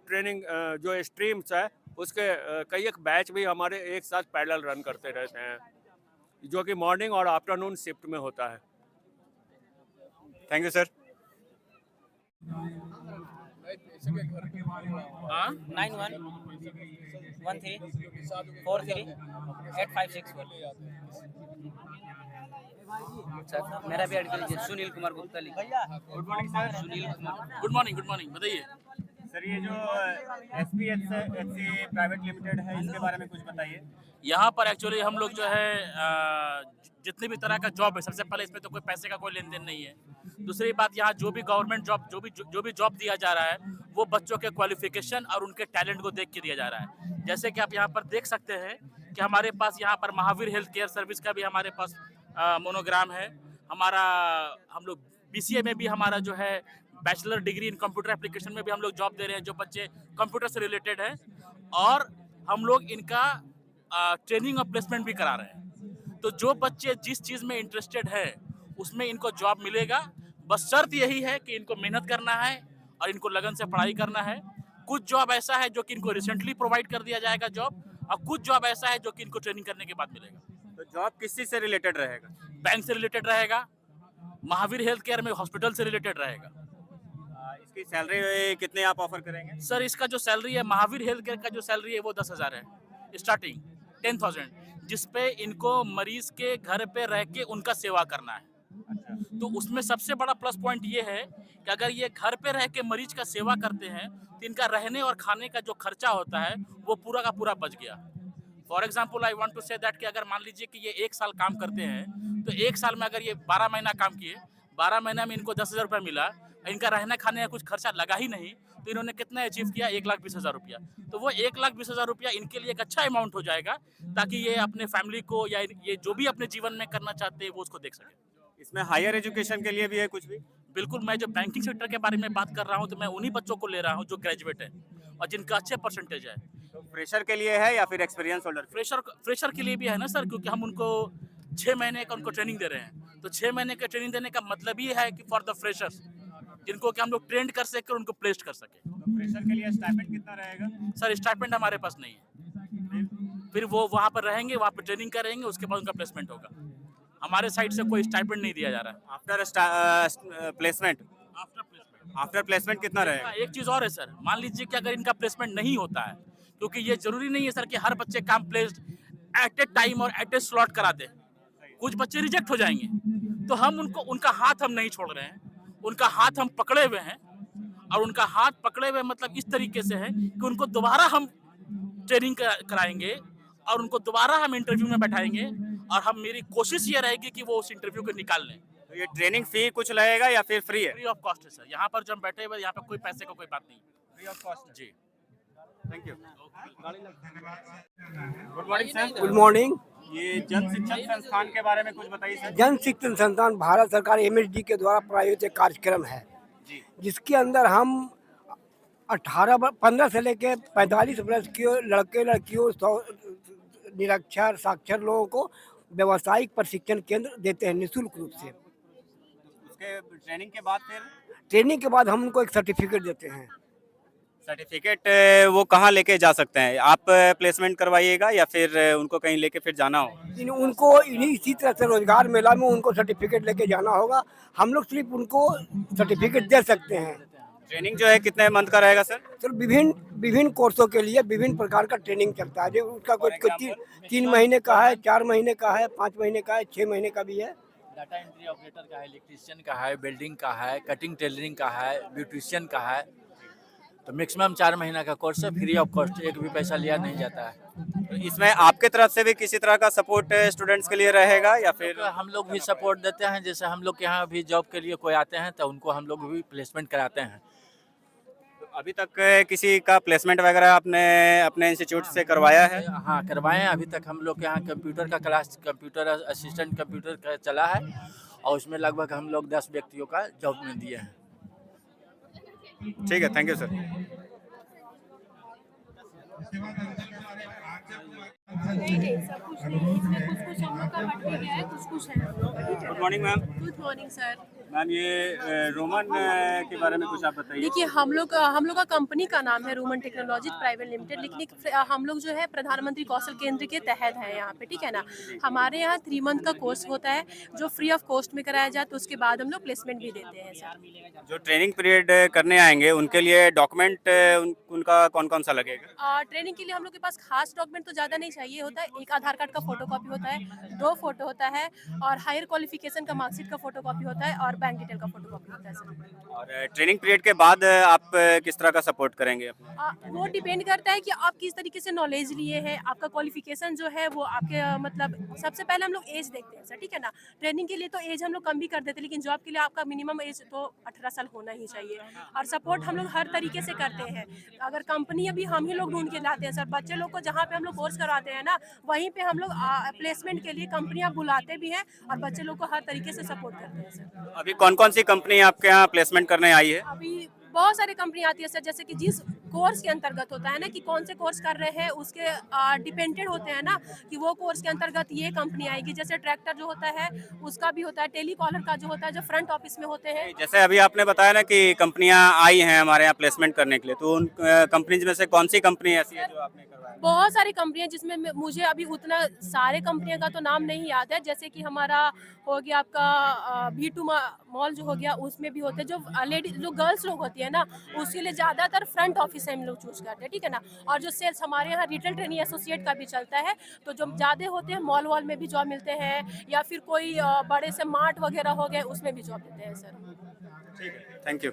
ट्रेनिंग जो स्ट्रीम्स है उसके कई एक बैच भी हमारे एक साथ पैरेलल रन करते रहते हैं, जो कि मॉर्निंग और आफ्टरनून शिफ्ट में होता है। Thank you sir. 9113438561। मेरा भी ऐड कर लीजिए, सुनील कुमार गुप्ता लिखिए। Good morning sir. Sunil Kumar. Good morning, बताइए सर ये जो SPHC प्राइवेट लिमिटेड है, इसके बारे में कुछ बताइए। यहाँ पर एक्चुअली हम लोग जो है जितने भी तरह का जॉब है, सबसे पहले इसमें तो कोई पैसे का कोई लेन देन नहीं है। दूसरी बात, यहाँ जो भी गवर्नमेंट जॉब जो भी जॉब दिया जा रहा है वो बच्चों के क्वालिफिकेशन और उनके टैलेंट को देख के दिया जा रहा है। जैसे कि आप यहाँ पर देख सकते हैं कि हमारे पास यहाँ पर महावीर हेल्थ केयर सर्विस का भी हमारे पास मोनोग्राम है। हम लोग BCA में भी हमारा जो है bachelor degree in computer application में भी हम लोग जॉब दे रहे हैं, जो बच्चे कंप्यूटर से रिलेटेड है, और हम लोग इनका ट्रेनिंग और प्लेसमेंट भी करा रहे हैं। तो जो बच्चे जिस चीज़ में इंटरेस्टेड है उसमें इनको जॉब मिलेगा। बस शर्त यही है कि इनको मेहनत करना है और इनको लगन से पढ़ाई करना है। कुछ जॉब ऐसा है जो कि इनको रिसेंटली प्रोवाइड कर दिया जाएगा जॉब, और कुछ जॉब ऐसा है जो कि इनको ट्रेनिंग करने के बाद मिलेगा। तो जॉब किस चीज़ से रिलेटेड रहेगा? बैंक से रिलेटेड रहेगा, महावीर हेल्थ केयर में हॉस्पिटल से रिलेटेड रहेगा। इसकी सैलरी कितने आप ऑफर करेंगे? सर इसका जो सैलरी है, महावीर हेल्थ केयर का जो सैलरी है वो 10,000 है स्टार्टिंग, 10,000, जिसपे इनको मरीज के घर पे रह के उनका सेवा करना है। तो उसमें सबसे बड़ा प्लस पॉइंट ये है कि अगर ये घर पे रह के मरीज का सेवा करते हैं तो इनका रहने और खाने का जो खर्चा होता है वो पूरा का पूरा बच गया। For example I want to say that कि अगर मान लीजिए कि ये 1 साल काम करते हैं, तो 1 साल में अगर ये 12 महीना काम किए, 12 महीना में इनको 10,000 रुपये मिला, इनका रहने खाने का कुछ खर्चा लगा ही नहीं, तो इन्होंने कितना अचीव किया? 1,20,000 रुपया। तो वो 1,20,000 रुपया इनके लिए एक अच्छा अमाउंट हो जाएगा, ताकि ये अपने फैमिली को या ये जो भी अपने जीवन में करना चाहते हैं वो उसको देख सके। इसमें हायर एजुकेशन के लिए भी है कुछ भी? बिल्कुल, मैं जो बैंकिंग सेक्टर के बारे में बात कर रहा हूँ तो मैं उन्हीं बच्चों को ले रहा हूँ जो ग्रेजुएट है और जिनका अच्छे परसेंटेज है। तो फ्रेशर के लिए है या फिर एक्सपीरियंस होल्डर? फ्रेशर के लिए भी है ना सर, क्योंकि हम उनको 6 महीने का उनको ट्रेनिंग दे रहे हैं। तो 6 महीने का ट्रेनिंग देने का मतलब ही है कि फॉर द फ्रेशर्स, जिनको कि हम लोग ट्रेंड कर सके और उनको प्लेस्ड कर सके। तो फ्रेशर के लिए स्टाइपेंड कितना रहेगा? सर स्टाइपेंड हमारे पास नहीं है, फिर वो वहाँ पर रहेंगे, वहाँ पर ट्रेनिंग करेंगे, उसके बाद उनका प्लेसमेंट होगा। हमारे साइड से कोई स्टाइपेंड नहीं दिया जा रहा। आफ्टर प्लेसमेंट कितना रहेगा? एक चीज़ और है सर, मान लीजिए कि अगर इनका प्लेसमेंट नहीं होता है, क्योंकि ये जरूरी नहीं है सर कि हर बच्चे काम प्लेस्ड एट ए टाइम और एट ए स्लॉट करा दे। कुछ बच्चे रिजेक्ट हो जाएंगे, तो हम उनका हाथ हम नहीं छोड़ रहे हैं, उनका हाथ हम पकड़े हुए हैं। और उनका हाथ पकड़े हुए मतलब इस तरीके से है कि उनको दोबारा हम ट्रेनिंग कराएंगे और उनको दोबारा हम इंटरव्यू में बैठाएंगे, और मेरी कोशिश ये रहेगी कि वो उस इंटरव्यू को निकाल लें। तो ये ट्रेनिंग फी कुछ लगेगा या फिर फ्री है? फ्री ऑफ कॉस्ट है सर। यहाँ पर जो हम बैठे हुए, यहाँ पर कोई पैसे का कोई बात नहीं। फ्री ऑफ कॉस्ट जी। Thank you. Good morning sir. Good morning. ये जन शिक्षण संस्थान के बारे में कुछ बताइए सर। जन शिक्षण संस्थान भारत सरकार MSD के द्वारा प्रायोजित एक कार्यक्रम है जिसके अंदर हम 15 से लेकर 45 वर्ष के लड़के लड़कियों निरक्षर साक्षर लोगों को व्यावसायिक प्रशिक्षण केंद्र देते हैं निःशुल्क रूप से। उसके ट्रेनिंग के बाद फिर ट्रेनिंग के बाद हम उनको एक सर्टिफिकेट देते हैं। सर्टिफिकेट वो कहाँ लेके जा सकते हैं? आप प्लेसमेंट करवाइएगा या फिर उनको कहीं लेके फिर जाना हो? उनको इसी तरह से रोजगार मेला में उनको सर्टिफिकेट लेके जाना होगा। हम लोग सिर्फ उनको सर्टिफिकेट दे सकते हैं। ट्रेनिंग जो है कितने मंथ का रहेगा सर? सर विभिन्न कोर्सों के लिए विभिन्न प्रकार का ट्रेनिंग चलता है। जो उसका कोई 3 महीने का है, 4 महीने का है, 5 महीने का है, 6 महीने का भी है। डाटा एंट्री ऑपरेटर का है, इलेक्ट्रीशियन का है, वेल्डिंग का है, कटिंग टेलरिंग का है, ब्यूटिशियन का है। तो मैक्सिमम 4 महीना का कोर्स है, फ्री ऑफ कॉस्ट, एक भी पैसा लिया नहीं जाता है। तो इसमें आपके तरफ से भी किसी तरह का सपोर्ट स्टूडेंट्स के लिए रहेगा या फिर? तो हम लोग भी सपोर्ट देते हैं। जैसे हम लोग के यहाँ भी जॉब के लिए कोई आते हैं तो उनको हम लोग भी प्लेसमेंट कराते हैं। तो अभी तक किसी का प्लेसमेंट वगैरह आपने अपने इंस्टीट्यूट से करवाया है? हाँ करवाए हैं। अभी तक हम लोग के यहाँ कंप्यूटर का क्लास, कंप्यूटर असिस्टेंट कंप्यूटर का चला है और उसमें लगभग हम लोग 10 व्यक्तियों का जॉब में दिए हैं। ठीक है, thank you sir. Good morning ma'am. Good morning sir. Ma'am ये रोमन के बारे में कुछ आप बताइए। देखिए हम लोग का कंपनी का नाम है रोमन टेक्नोलॉजी प्राइवेट लिमिटेड, लेकिन हम लोग जो है प्रधानमंत्री कौशल केंद्र के तहत है यहाँ पे, ठीक है ना। हमारे यहाँ 3 मंथ का कोर्स होता है जो फ्री ऑफ कॉस्ट में कराया जाए, तो उसके बाद हम लोग प्लेसमेंट भी देते हैं सर। जो ट्रेनिंग पीरियड करने आएंगे उनके लिए डॉक्यूमेंट उनका कौन कौन सा लगेगा? ट्रेनिंग के लिए हम लोग के पास खास डॉक्यूमेंट तो ज़्यादा नहीं चाहिए होता है। एक आधार कार्ड का फोटोकॉपी होता है, 2 फोटो होता है और हायर क्वालिफिकेशन का मार्कशीट का फोटोकॉपी होता है और बैंक डिटेल का फोटोकॉपी होता है सर। और ट्रेनिंग पीरियड के बाद आप किस तरह का सपोर्ट करेंगे? वो डिपेंड करता है कि आप किस तरीके से नॉलेज लिए हैं, आपका क्वालिफिकेशन जो है वो आपके मतलब सबसे पहले हम लोग एज देखते हैं सर, ठीक है ना। ट्रेनिंग के लिए तो एज हम लोग कम भी कर देते हैं, लेकिन जॉब के लिए आपका मिनिमम एज तो 18 साल होना ही चाहिए। और सपोर्ट हम लोग हर तरीके से करते हैं। अगर कंपनी अभी हम ही लोग ढूंढ के लाते हैं सर, बच्चे लोग को जहाँ पे हम लोग कोर्स करवाते हैं ना वहीं पे हम लोग प्लेसमेंट के लिए कंपनियां बुलाते भी हैं और बच्चे लोग को हर तरीके से सपोर्ट करते हैं सर। अभी कौन कौन सी कंपनी आपके यहाँ प्लेसमेंट करने आई है? अभी बहुत सारी कंपनी आती है सर, जैसे कि जिस कोर्स के अंतर्गत होता है ना कि कौन से कोर्स कर रहे हैं उसके डिपेंडेंट होते हैं ना कि वो कोर्स के अंतर्गत ये कंपनी आएगी। जैसे ट्रैक्टर जो होता है उसका भी होता है, टेलीकॉलर का जो होता है जो फ्रंट ऑफिस में होते हैं। जैसे अभी आपने बताया ना कि कंपनियां आई हैं हमारे यहाँ प्लेसमेंट करने के लिए, तो उन कंपनीज में से कौन सी कंपनी ऐसी है जो आपने करवाया? बहुत सारी कंपनियां जिसमें मुझे अभी उतना सारे कंपनियों का तो नाम नहीं याद है। जैसे कि हमारा हो गया आपका V2 मॉल जो हो गया, उसमें भी होते हैं जो लेडीज जो गर्ल्स लोग होती है ना उसके लिए ज़्यादातर फ्रंट ऑफिस हम लोग चूज करते हैं, ठीक है ना। और जो सेल्स हमारे यहाँ रिटेल ट्रेनिंग एसोसिएट का भी चलता है, तो जो ज़्यादा होते हैं मॉल वॉल में भी जॉब मिलते हैं या फिर कोई बड़े से मार्ट वगैरह हो गए उसमें भी जॉब देते हैं सर। ठीक है, थैंक यू।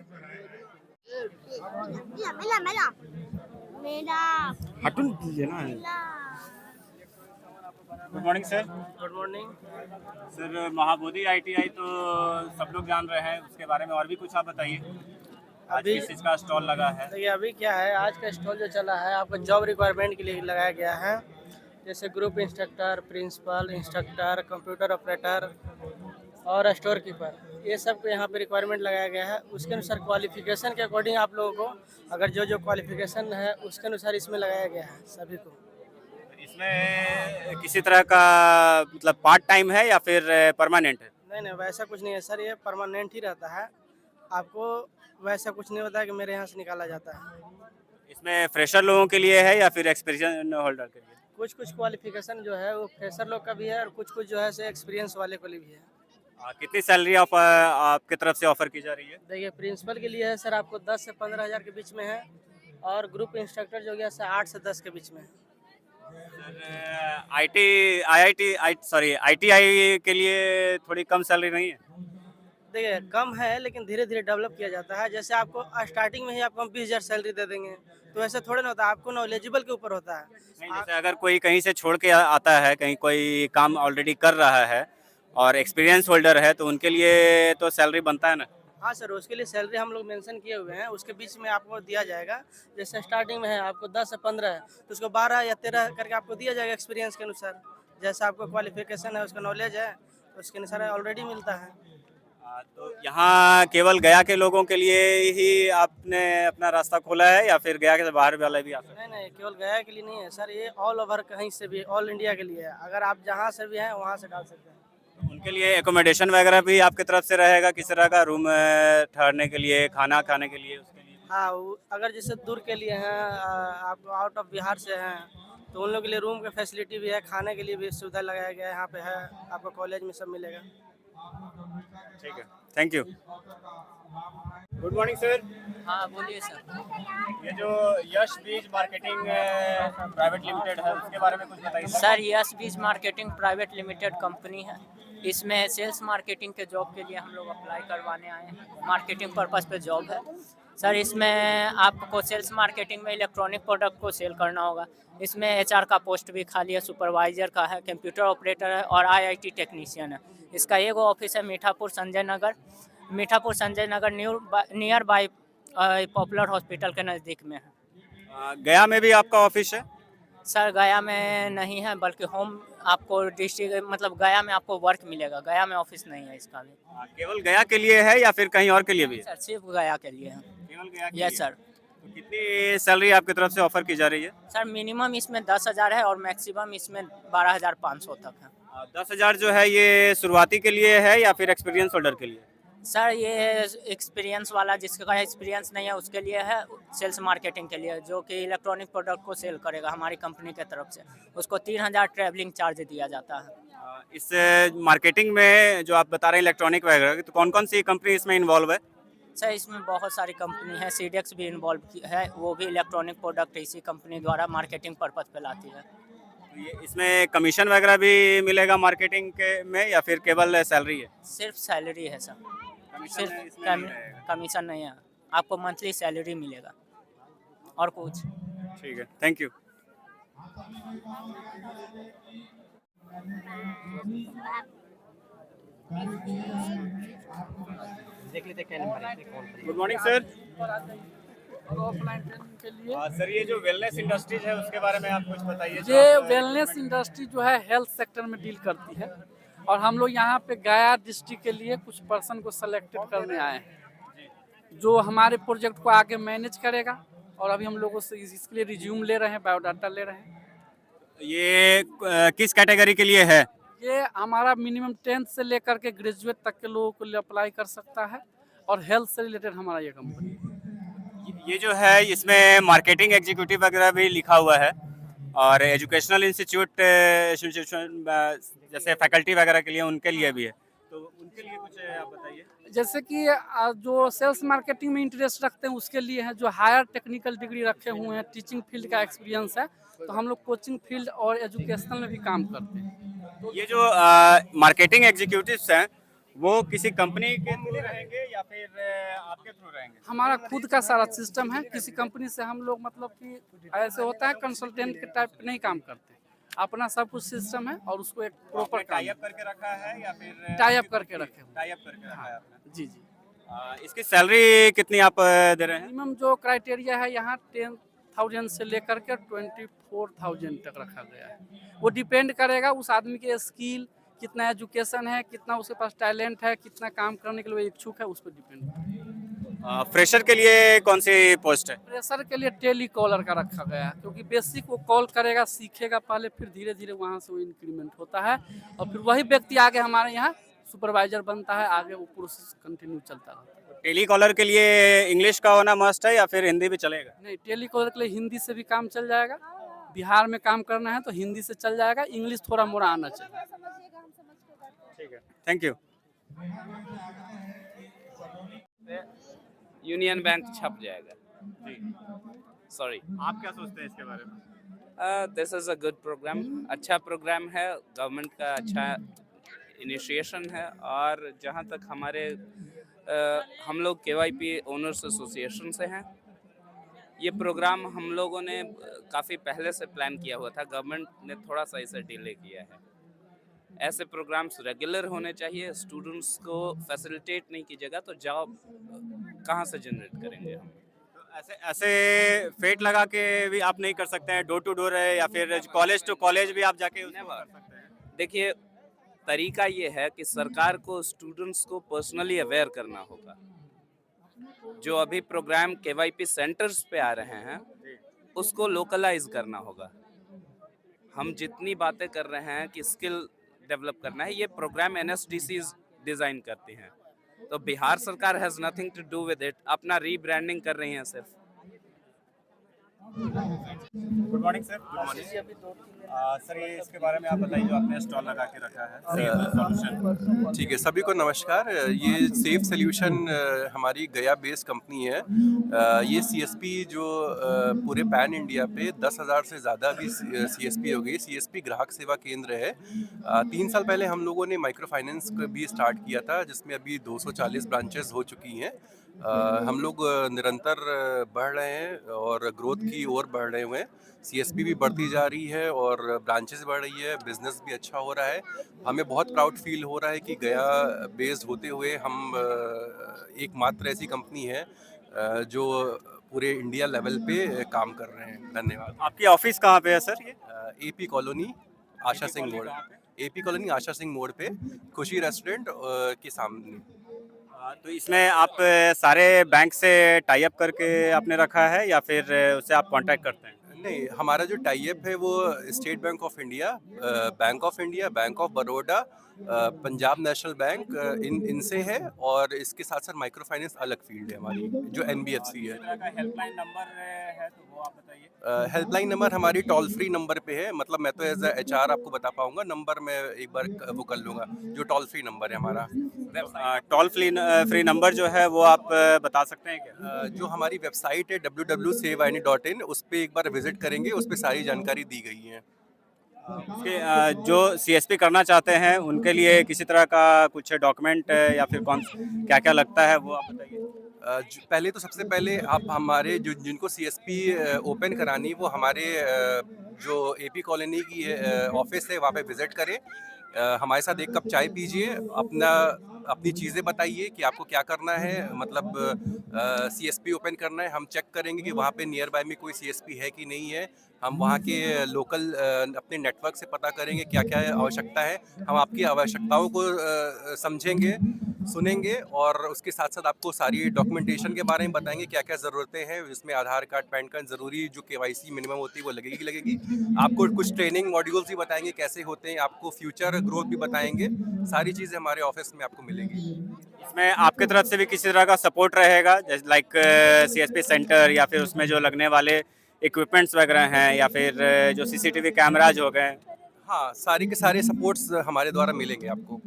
हटून दीजिए ना। Good morning sir. Good morning sir, Mahabodhi ITI तो सब लोग जान रहे हैं, उसके बारे में और भी कुछ आप बताइए। आज किस चीज़ का स्टॉल लगा है? देखिए अभी क्या है, आज का स्टॉल जो चला है आपका जॉब रिक्वायरमेंट के लिए लगाया गया है। जैसे group instructor, principal, instructor, computer operator और स्टोर कीपर, ये सब को यहाँ पे रिक्वायरमेंट लगाया गया है। उसके अनुसार क्वालिफिकेशन के अकॉर्डिंग आप लोगों को अगर जो जो क्वालिफिकेशन है उसके अनुसार इसमें लगाया गया है सभी को। इसमें किसी तरह का मतलब पार्ट टाइम है या फिर परमानेंट है? नहीं नहीं वैसा कुछ नहीं है सर, ये परमानेंट ही रहता है। आपको वैसा कुछ नहीं होता है कि मेरे यहाँ से निकाला जाता है। इसमें फ्रेशर लोगों के लिए है या फिर एक्सपीरियंस होल्डर के लिए? कुछ कुछ क्वालिफिकेशन जो है वो फ्रेशर लोग का भी है और कुछ कुछ जो है से एक्सपीरियंस वाले को लिए भी है। कितनी सैलरी आपके तरफ से ऑफर की जा रही है? देखिए प्रिंसिपल के लिए है सर आपको 10 से 15 हज़ार के बीच में है और ग्रुप इंस्ट्रक्टर जो गया सर 8 से 10 के बीच में है। ITI के लिए थोड़ी कम सैलरी नहीं है? देखिए कम है लेकिन धीरे धीरे डेवलप किया जाता है। जैसे आपको स्टार्टिंग में ही आपको हम 20,000 सैलरी दे देंगे तो ऐसा थोड़ा ना होता है, आपको नॉलेजेबल के ऊपर होता है। नहीं, जैसे अगर कोई कहीं से छोड़ के आता है, कहीं कोई काम ऑलरेडी कर रहा है और एक्सपीरियंस होल्डर है तो उनके लिए तो सैलरी बनता है ना? हाँ सर, उसके लिए सैलरी हम लोग मेंशन किए हुए हैं, उसके बीच में आपको दिया जाएगा। जैसे स्टार्टिंग में है आपको 10 से 15 है, तो उसको 12 या 13 करके आपको दिया जाएगा एक्सपीरियंस के अनुसार। जैसा आपको क्वालिफिकेशन है, उसका नॉलेज है, तो उसके अनुसार ऑलरेडी मिलता है। तो यहाँ केवल गया के लोगों के लिए ही आपने अपना रास्ता खोला है या फिर गया के बाहर वाले भी आ सकते हैं? नहीं, केवल गया के लिए नहीं है सर, ये ऑल ओवर कहीं से भी, ऑल इंडिया के लिए है। अगर आप जहाँ से भी हैं वहाँ से डाल सकते हैं। उनके लिए एकोमोडेशन वगैरह भी आपकी तरफ से रहेगा, किस तरह का रूम ठहरने के लिए, खाना खाने के लिए, उसके लिए? हाँ, अगर जैसे दूर के लिए हैं, आप आउट ऑफ बिहार से हैं, तो उन लोग के लिए रूम का फैसिलिटी भी है, खाने के लिए भी सुविधा लगाया गया है, यहाँ पे है, आपको कॉलेज में सब मिलेगा। ठीक है, thank you. Good morning sir. हाँ बोलिए सर। ये जो यश बीज मार्केटिंग प्राइवेट लिमिटेड है, उसके बारे में कुछ बताइए सर। यश बीज मार्केटिंग प्राइवेट लिमिटेड कंपनी है। इसमें सेल्स मार्केटिंग के जॉब के लिए हम लोग अप्लाई करवाने आए हैं। मार्केटिंग पर्पस पे जॉब है सर। इसमें आपको सेल्स मार्केटिंग में इलेक्ट्रॉनिक प्रोडक्ट को सेल करना होगा। इसमें HR का पोस्ट भी खाली है, सुपरवाइजर का है, कंप्यूटर ऑपरेटर है और IIT टेक्नीशियन है। इसका एक ऑफिस है Mithapur Sanjay Nagar near by popular hospital के नज़दीक में है। गया में भी आपका ऑफिस है? सर गया में नहीं है, बल्कि होम आपको डिस्ट्रिक्ट मतलब गया में आपको वर्क मिलेगा। गया में ऑफिस नहीं है इसका भी। केवल गया के लिए है या फिर कहीं और के लिए भी है? सर सिर्फ गया के लिए है। केवल गया के यस लिए? सर। तो कितनी सैलरी आपकी तरफ से ऑफर की जा रही है? सर मिनिमम इसमें 10,000 है और मैक्सिमम इसमें 12,500 तक है। 10,000 जो है ये शुरुआती के लिए है या फिर एक्सपीरियंस होल्डर के लिए? सर ये एक्सपीरियंस वाला, जिसका एक्सपीरियंस नहीं है उसके लिए है। सेल्स मार्केटिंग के लिए जो कि इलेक्ट्रॉनिक प्रोडक्ट को सेल करेगा हमारी कंपनी के तरफ से, उसको 3,000 ट्रैवलिंग चार्ज दिया जाता है। इस मार्केटिंग में जो आप बता रहे हैं इलेक्ट्रॉनिक वगैरह, तो कौन कौन सी कंपनी इसमें इन्वॉल्व है? सर इसमें बहुत सारी कंपनी है, सीडेक्स भी इन्वॉल्व है, वो भी इलेक्ट्रॉनिक प्रोडक्ट इसी कंपनी द्वारा मार्केटिंग पर्पज पे लाती है। इसमें कमीशन वगैरह भी मिलेगा मार्केटिंग के में या फिर केवल सैलरी है? सिर्फ सैलरी है सर, सिर्फ कमीशन नहीं है। आपको मंथली सैलरी मिलेगा और कुछ। ठीक है, थैंक यू। देख लेते क्या नंबर है। Good morning sir. Offline training के लिए सर ये जो वेलनेस इंडस्ट्रीज है उसके बारे में आप कुछ बताइए। ये वेलनेस इंडस्ट्री जो है हेल्थ सेक्टर में डील करती है और हम लोग यहाँ पे गया डिस्ट्रिक्ट के लिए कुछ पर्सन को सिलेक्टेड करने आए हैं जो हमारे प्रोजेक्ट को आगे मैनेज करेगा। और अभी हम लोगों से इसके लिए रिज्यूम ले रहे हैं, बायोडाटा ले रहे हैं। ये किस कैटेगरी के लिए है? ये हमारा मिनिमम 10th से लेकर के ग्रेजुएट तक के लोगों को लिए अप्लाई कर सकता है और हेल्थ से रिलेटेड हमारा ये कंपनी। ये जो है इसमें मार्केटिंग एग्जीक्यूटिव वगैरह भी लिखा हुआ है और एजुकेशनल इंस्टीट्यूशन जैसे फैकल्टी वगैरह के लिए उनके लिए भी है, तो उनके लिए कुछ आप बताइए। जैसे कि जो सेल्स मार्केटिंग में इंटरेस्ट रखते हैं उसके लिए है, जो हायर टेक्निकल डिग्री रखे हुए हैं, टीचिंग फील्ड का एक्सपीरियंस है, तो हम लोग कोचिंग फील्ड और एजुकेशनल में भी काम करते हैं। तो ये जो मार्केटिंग एग्जीक्यूटिव्स हैं वो किसी कंपनी के थ्रू रहेंगे या फिर आपके थ्रू रहेंगे? हमारा खुद का सारा सिस्टम है, किसी कंपनी से हम लोग मतलब कि ऐसे होता है कंसल्टेंट के टाइप नहीं काम करते, अपना सब कुछ सिस्टम है और उसको एक प्रॉपर टाई अप करके रखा है या फिर टाई अप करके रखे हुए? टाई अप करके रखा है आपने? जी जी। इसकी सैलरी कितनी आप दे रहे हैं? मिनिमम जो क्राइटेरिया है यहाँ 10,000 से लेकर के 24,000 तक रखा गया है। वो डिपेंड करेगा उस आदमी के स्किल, कितना एजुकेशन है, कितना उसके पास टैलेंट है, कितना काम करने के लिए इच्छुक है, उस पर डिपेंड। फ्रेशर के लिए कौन सी पोस्ट है? फ्रेशर के लिए टेली कॉलर का रखा गया है, क्योंकि बेसिक वो कॉल करेगा, सीखेगा पहले, फिर धीरे धीरे वहाँ से वो इंक्रीमेंट होता है और फिर वही व्यक्ति आगे हमारे यहाँ सुपरवाइजर बनता है, आगे वो प्रोसेस कंटिन्यू चलता रहता है। टेली कॉलर के लिए इंग्लिश का होना मस्ट है या फिर हिंदी भी चलेगा? नहीं, टेली कॉलर के लिए हिंदी से भी काम चल जाएगा। बिहार में काम करना है तो हिंदी से चल जाएगा, इंग्लिश थोड़ा मोड़ा आना चाहिए। ठीक है, थैंक यू। यूनियन बैंक छप जाएगा जी। सॉरी, आप क्या सोचते हैं इसके बारे में? This is a good program, अच्छा प्रोग्राम है, गवर्नमेंट का अच्छा इनिशिएशन है। और जहाँ तक हमारे हम लोग KYP ओनर्स एसोसिएशन से हैं, ये प्रोग्राम हम लोगों ने काफ़ी पहले से प्लान किया हुआ था, गवर्नमेंट ने थोड़ा सा इसे डिले किया है। ऐसे प्रोग्राम्स रेगुलर होने चाहिए। स्टूडेंट्स को फैसिलिटेट नहीं कीजिएगा तो जॉब कहाँ से जनरेट करेंगे हम? ऐसे ऐसे फेट लगा के भी आप नहीं कर सकते हैं, डोर टू डोर है या फिर कॉलेज टू कॉलेज भी आप जाके उसको कर सकते हैं। देखिए, तरीका ये है कि सरकार को स्टूडेंट्स को पर्सनली अवेयर करना होगा। जो अभी प्रोग्राम केवाईपी सेंटर्स पे आ रहे हैं उसको लोकलाइज करना होगा। हम जितनी बातें कर रहे हैं कि स्किल डेवलप करना है, ये प्रोग्राम NSDCs डिज़ाइन करती हैं, तो बिहार सरकार has nothing to do with it. अपना रीब्रांडिंग कर रही हैं सिर्फ। Good morning sir. Good morning sir, ये इसके बारे में आप बताइए जो आपने स्टॉल लगा के रखा है। ठीक है, सभी को नमस्कार। ये सेफ सोल्यूशन हमारी गया बेस्ड कंपनी है। ये CSP जो पूरे पैन इंडिया पे 10,000 से ज़्यादा भी CSP हो गई। CSP ग्राहक सेवा केंद्र है। 3 साल पहले हम लोगों ने माइक्रो फाइनेंस भी स्टार्ट किया था, जिसमें अभी 240 ब्रांचेस हो चुकी हैं। हम लोग निरंतर बढ़ रहे हैं और ग्रोथ की ओर बढ़ रहे हुए हैं। CSP भी बढ़ती जा रही है और ब्रांचेस बढ़ रही है, बिजनेस भी अच्छा हो रहा है। हमें बहुत प्राउड फील हो रहा है कि गया बेस्ड होते हुए हम एकमात्र ऐसी कंपनी है जो पूरे इंडिया लेवल पे काम कर रहे हैं। धन्यवाद। आपकी ऑफिस कहाँ पे है सर? ये AP कॉलोनी आशा सिंह मोड़, AP कॉलोनी आशा सिंह मोड़ पे खुशी रेस्टोरेंट के सामने। तो इसमें आप सारे बैंक से टाई अप करके आपने रखा है या फिर उससे आप कांटेक्ट करते हैं? नहीं, हमारा जो टाई अप है वो state bank of India, bank of Baroda, Punjab national bank, इनसे है। और इसके साथ साथ माइक्रो फाइनेंस अलग फील्ड है हमारी जो NBFC है। हेल्पलाइन नंबर है तो वो आप बताइए। हेल्पलाइन नंबर हमारी टोल फ्री नंबर पे है। मतलब मैं तो एज ए HR आपको बता पाऊंगा, नंबर मैं एक बार वो कर लूँगा। जो टोल फ्री नंबर है हमारा, टोल फ्री नंबर जो है वो आप बता सकते हैं क्या? जो हमारी वेबसाइट है www.saveini.in, उस पर एक बार विजिट करेंगे, उस पर सारी जानकारी दी गई है। जो CSP करना चाहते हैं उनके लिए किसी तरह का कुछ डॉक्यूमेंट या फिर क्या क्या लगता है वो आप बताइए। पहले तो सबसे पहले आप हमारे जिनको CSP ओपन करानी, वो हमारे जो AP कॉलोनी की ऑफिस है वहाँ पे विजिट करें। हमारे साथ एक कप चाय पीजिए, अपनी चीज़ें बताइए कि आपको क्या करना है। मतलब CSP ओपन करना है, हम चेक करेंगे कि वहाँ पे नियर बाय में कोई CSP है कि नहीं है। हम वहाँ के लोकल अपने नेटवर्क से पता करेंगे क्या क्या आवश्यकता है। हम आपकी आवश्यकताओं को समझेंगे, सुनेंगे और उसके साथ साथ आपको सारी डॉक्यूमेंटेशन के बारे में बताएंगे क्या क्या ज़रूरतें हैं। जिसमें आधार कार्ड, पैन कार्ड ज़रूरी, जो KYC मिनिमम होती है वो लगेगी। आपको कुछ ट्रेनिंग मॉड्यूल्स भी बताएंगे कैसे होते हैं, आपको फ्यूचर ग्रोथ भी बताएंगे। सारी चीज़ें हमारे ऑफिस में आपको मिलेंगी। इसमें आपके तरफ से भी किसी तरह का सपोर्ट रहेगा, जैसे लाइक CSP सेंटर या फिर उसमें जो लगने वाले इक्विपमेंट्स वगैरह हैं या फिर जो CCTV कैमराज हो गए? हाँ, सारे के सारे सपोर्ट्स हमारे द्वारा मिलेंगे आपको।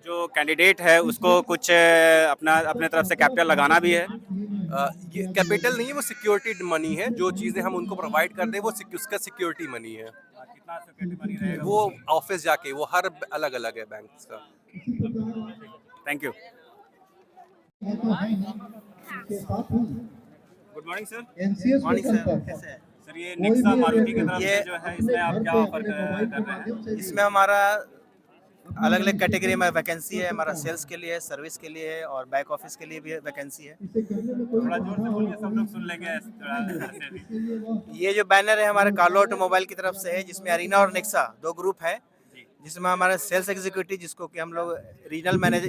जो कैंडिडेट है उसको कुछ अपने तरफ से कैपिटल लगाना भी है? ये कैपिटल नहीं है, वो सिक्योरिटी मनी है। जो चीज़ें हम उनको प्रोवाइड कर दें वो उसका सिक्योरिटी मनी है। कितना सिक्योरिटी मनी रहेगा? वो ऑफिस जाके, वो हर अलग अलग है बैंक्स का। Thank you. Good morning sir. Morning sir, कैसे हैं? सर, ये नेक्सा मारुति की तरफ से जो है इसमें आप क्या ऑफर कर रहे हैं? इसमें हमारा अलग अलग कैटेगरी में वैकेंसी है। हमारा सेल्स के लिए है, सर्विस के लिए है और बैक ऑफिस के लिए भी वैकेंसी है। थोड़ा जोर से बोलिए, सब लोग सुन लेंगे। ये जो बैनर है हमारे कार्लो ऑटोमोबाइल की तरफ से है, जिसमें अरीना और नेक्सा 2 ग्रुप है। जिसमें हमारा सेल्स एग्जीक्यूटिव, जिसको कि हम लोग रीजनल मैनेजर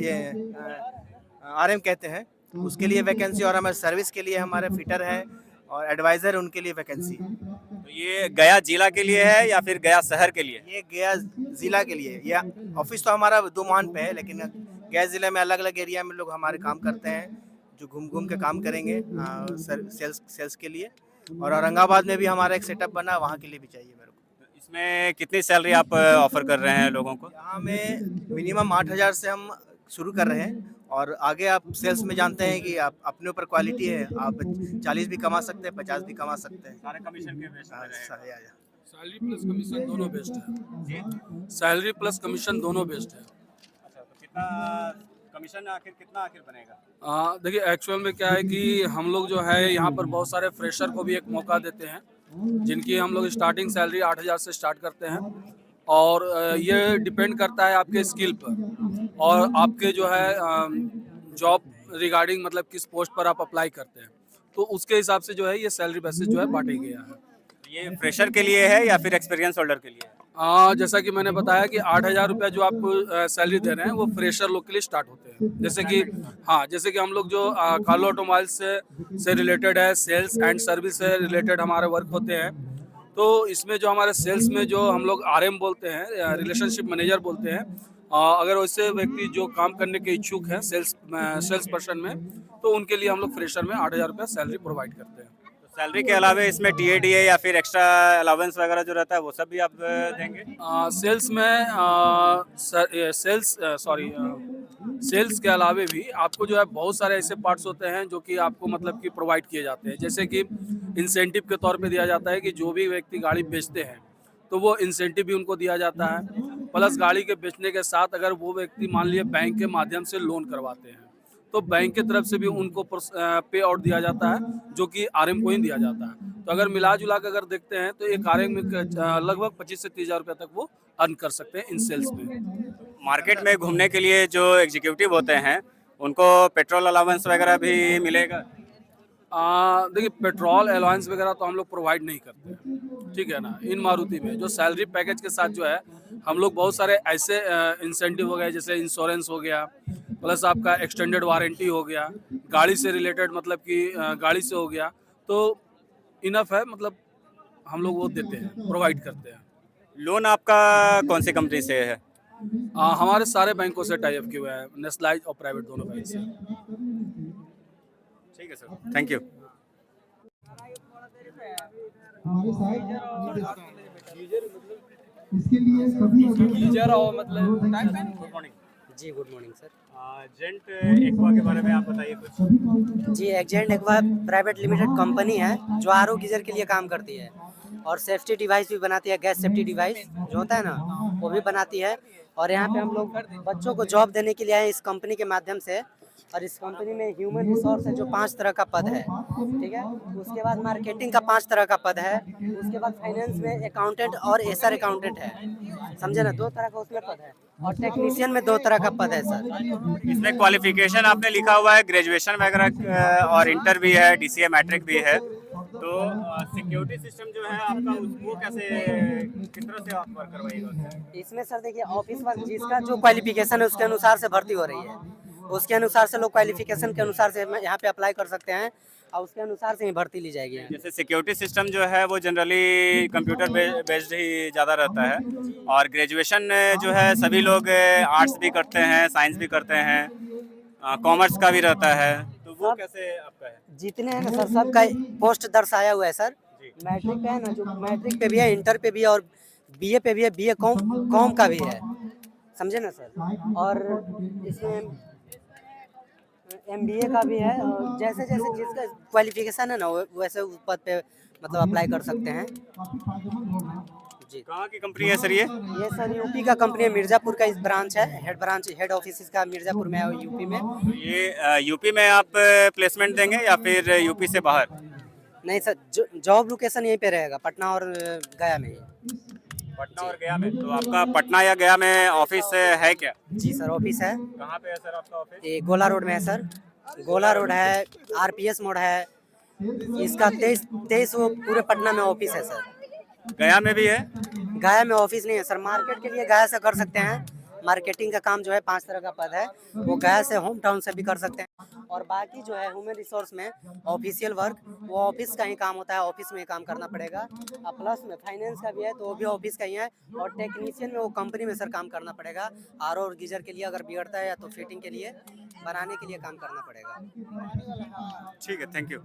RM कहते हैं, उसके लिए वैकेंसी, और हमारे सर्विस के लिए हमारे फिटर है और एडवाइज़र, उनके लिए वैकेंसी है। तो ये गया जिला के लिए है या फिर गया शहर के लिए? ये गया जिला के लिए। या ऑफिस तो हमारा 2 महान पे है, लेकिन गया जिले में अलग अलग एरिया में लोग हमारे काम करते हैं, जो घूम घूम के काम करेंगे सेल्स के लिए। और औरंगाबाद में भी हमारा एक सेटअप बना, वहाँ के लिए भी चाहिए मेरे को। तो इसमें कितनी सैलरी आप ऑफर कर रहे हैं लोगों को? यहाँ में मिनिमम 8,000 से हम शुरू कर रहे हैं, और आगे आप सेल्स में जानते हैं कि आप अपने ऊपर क्वालिटी है, आप 40 भी कमा सकते हैं, 50 भी कमा सकते हैं। सारे कमीशन के बेस पे सैलरी प्लस कमीशन दोनों बेस्ट है। सैलरी प्लस कमीशन दोनों बेस्ट है। अच्छा, तो कितना कमीशन आखिर बनेगा? देखिए, एक्चुअल में क्या है कि हम लोग जो है यहाँ पर बहुत सारे फ्रेशर को भी एक मौका देते हैं, जिनकी हम लोग स्टार्टिंग सैलरी 8,000 से स्टार्ट करते हैं। और ये डिपेंड करता है आपके स्किल पर और आपके जो है जॉब रिगार्डिंग मतलब किस पोस्ट पर आप अप्लाई करते हैं, तो उसके हिसाब से जो है ये सैलरी बेसिस जो है बांटा गया है। ये फ्रेशर के लिए है या फिर एक्सपीरियंस होल्डर के लिए है? जैसा कि मैंने बताया कि 8,000 रुपया जो आपको सैलरी दे रहे हैं वो फ्रेशर लोग के लिए स्टार्ट होते हैं। जैसे कि हम लोग जो कार्लो ऑटोमोबाइल्स से रिलेटेड है, सेल्स एंड सर्विस से रिलेटेड हमारे वर्क होते हैं, तो इसमें जो हमारे सेल्स में जो हम लोग RM बोलते हैं, रिलेशनशिप मैनेजर बोलते हैं, अगर वैसे व्यक्ति जो काम करने के इच्छुक हैं सेल्स पर्सन में, तो उनके लिए हम लोग फ्रेशर में 8,000 रुपया सैलरी प्रोवाइड करते हैं। सैलरी के अलावा इसमें TADA या फिर एक्स्ट्रा अलाउंस वगैरह जो रहता है वो सब भी आप देंगे? सेल्स के अलावे भी आपको जो है बहुत सारे ऐसे पार्ट्स होते हैं जो कि आपको मतलब कि प्रोवाइड किए जाते हैं। जैसे कि इंसेंटिव के तौर पे दिया जाता है कि जो भी व्यक्ति गाड़ी बेचते हैं तो वो इंसेंटिव भी उनको दिया जाता है। प्लस गाड़ी के बेचने के साथ अगर वो व्यक्ति मान लिए बैंक के माध्यम से लोन करवाते हैं तो बैंक की तरफ से भी उनको पे आउट दिया जाता है, जो कि RM को ही दिया जाता है। तो अगर मिला जुला कर अगर देखते हैं तो एक RM में लगभग 25 से 30,000 रुपये तक वो अर्न कर सकते हैं इन सेल्स में। मार्केट में घूमने के लिए जो एग्जीक्यूटिव होते हैं उनको पेट्रोल अलाउंस वगैरह भी मिलेगा? देखिए, पेट्रोल अलाउंस वगैरह तो हम लोग प्रोवाइड नहीं करते, ठीक है ना। इन मारुति में जो सैलरी पैकेज के साथ जो है हम लोग बहुत सारे ऐसे इंसेंटिव हो गए, जैसे इंश्योरेंस हो गया, प्लस आपका एक्सटेंडेड वारंटी हो गया, गाड़ी से रिलेटेड मतलब कि गाड़ी से हो गया, तो इनफ है, मतलब हम लोग वो देते हैं, प्रोवाइड करते हैं। लोन आपका कौन सी कंपनी से है? हमारे सारे बैंकों से टाई अप किए हुए हैं, नेशनलाइज और प्राइवेट दोनों बैंक से। ठीक है सर, थैंक यू। इसके लिए सभी गीजर और मतलब गुड मॉर्निंग जी, good morning sir. Agent Aqua के बारे में आप बताइए कुछ। जी, Agent Aqua private limited company है जो RO गीजर के लिए काम करती है और सेफ्टी डिवाइस भी बनाती है। गैस सेफ्टी डिवाइस जो होता है ना, वो भी बनाती है। और यहाँ पे हम लोग बच्चों को जॉब देने के लिए आए इस कंपनी के माध्यम से। और इस कंपनी में ह्यूमन रिसोर्स है जो 5 तरह का पद है, ठीक है। उसके बाद मार्केटिंग का 5 तरह का पद है। उसके बाद फाइनेंस में अकाउंटेंट और SR अकाउंटेंट है, समझे ना, 2 तरह का उसमें पद है। और टेक्नीशियन में 2 तरह का पद है सर। इसमें क्वालिफिकेशन आपने लिखा हुआ है, ग्रेजुएशन वगैरह और इंटर भी है, DCA मैट्रिक भी है। तो सिक्योरिटी सिस्टम जो है आपका वो कैसे किस तरह से आप वर्क करवाइएगा? इसमें सर देखिए, ऑफिस वर्क जिसका जो क्वालिफिकेशन है उसके अनुसार से भर्ती हो रही है। उसके अनुसार से लोग क्वालिफिकेशन के अनुसार से यहाँ पे अप्लाई कर सकते हैं और उसके अनुसार से ही भर्ती ली जाएगी। जैसे सिक्योरिटी सिस्टम जो है वो जनरली कंप्यूटर बेस्ड ही ज़्यादा रहता है, और ग्रेजुएशन जो है सभी लोग आर्ट्स भी करते हैं, साइंस भी करते हैं, कॉमर्स का भी रहता है, तो वो कैसे आपका है? जितने हैं ना सर, सबका पोस्ट दर्शाया हुआ है सर। मैट्रिक पे है ना, जो मैट्रिक पे भी है, इंटर पे भी है और BA पे भी है, BA कॉम का भी है, समझे ना सर। और इसमें MBA का भी है। और जैसे जैसे जिसका क्वालिफिकेशन है ना वैसे उस पद पे मतलब अप्लाई कर सकते हैं जी। कहाँ की कंपनी है सर ये? ये सर यूपी का कंपनी है, मिर्ज़ापुर का इस ब्रांच है, हेड ऑफिस इसका मिर्ज़ापुर में है, यूपी में। ये यूपी में आप प्लेसमेंट देंगे या फिर यूपी से बाहर? नहीं सर, जॉब लोकेशन यहीं पे रहेगा, पटना और गया में। पटना और गया में? तो आपका पटना या गया में ऑफिस है क्या? जी सर, ऑफिस है। कहाँ पे है सर आपका ऑफिस? ये गोला रोड में है सर, गोला रोड है, RPS मोड़ है, इसका 23 वो पूरे पटना में ऑफिस है सर। गया में भी है? गया में ऑफिस नहीं है सर, मार्केट के लिए गया से कर सकते हैं। मार्केटिंग का काम जो है 5 तरह का पद है, वो गया से होम टाउन से भी कर सकते हैं। और बाकी जो है ह्यूमन रिसोर्स में ऑफिशियल वर्क, वो ऑफिस का ही काम होता है, ऑफिस में काम करना पड़ेगा। और प्लस में फाइनेंस का भी है तो वो भी ऑफिस का ही है। और टेक्नीशियन में वो कंपनी में सर काम करना पड़ेगा। RO और गीजर के लिए अगर बिगड़ता है या तो फिटिंग के लिए, बनाने के लिए काम करना पड़ेगा। ठीक है, थैंक यू।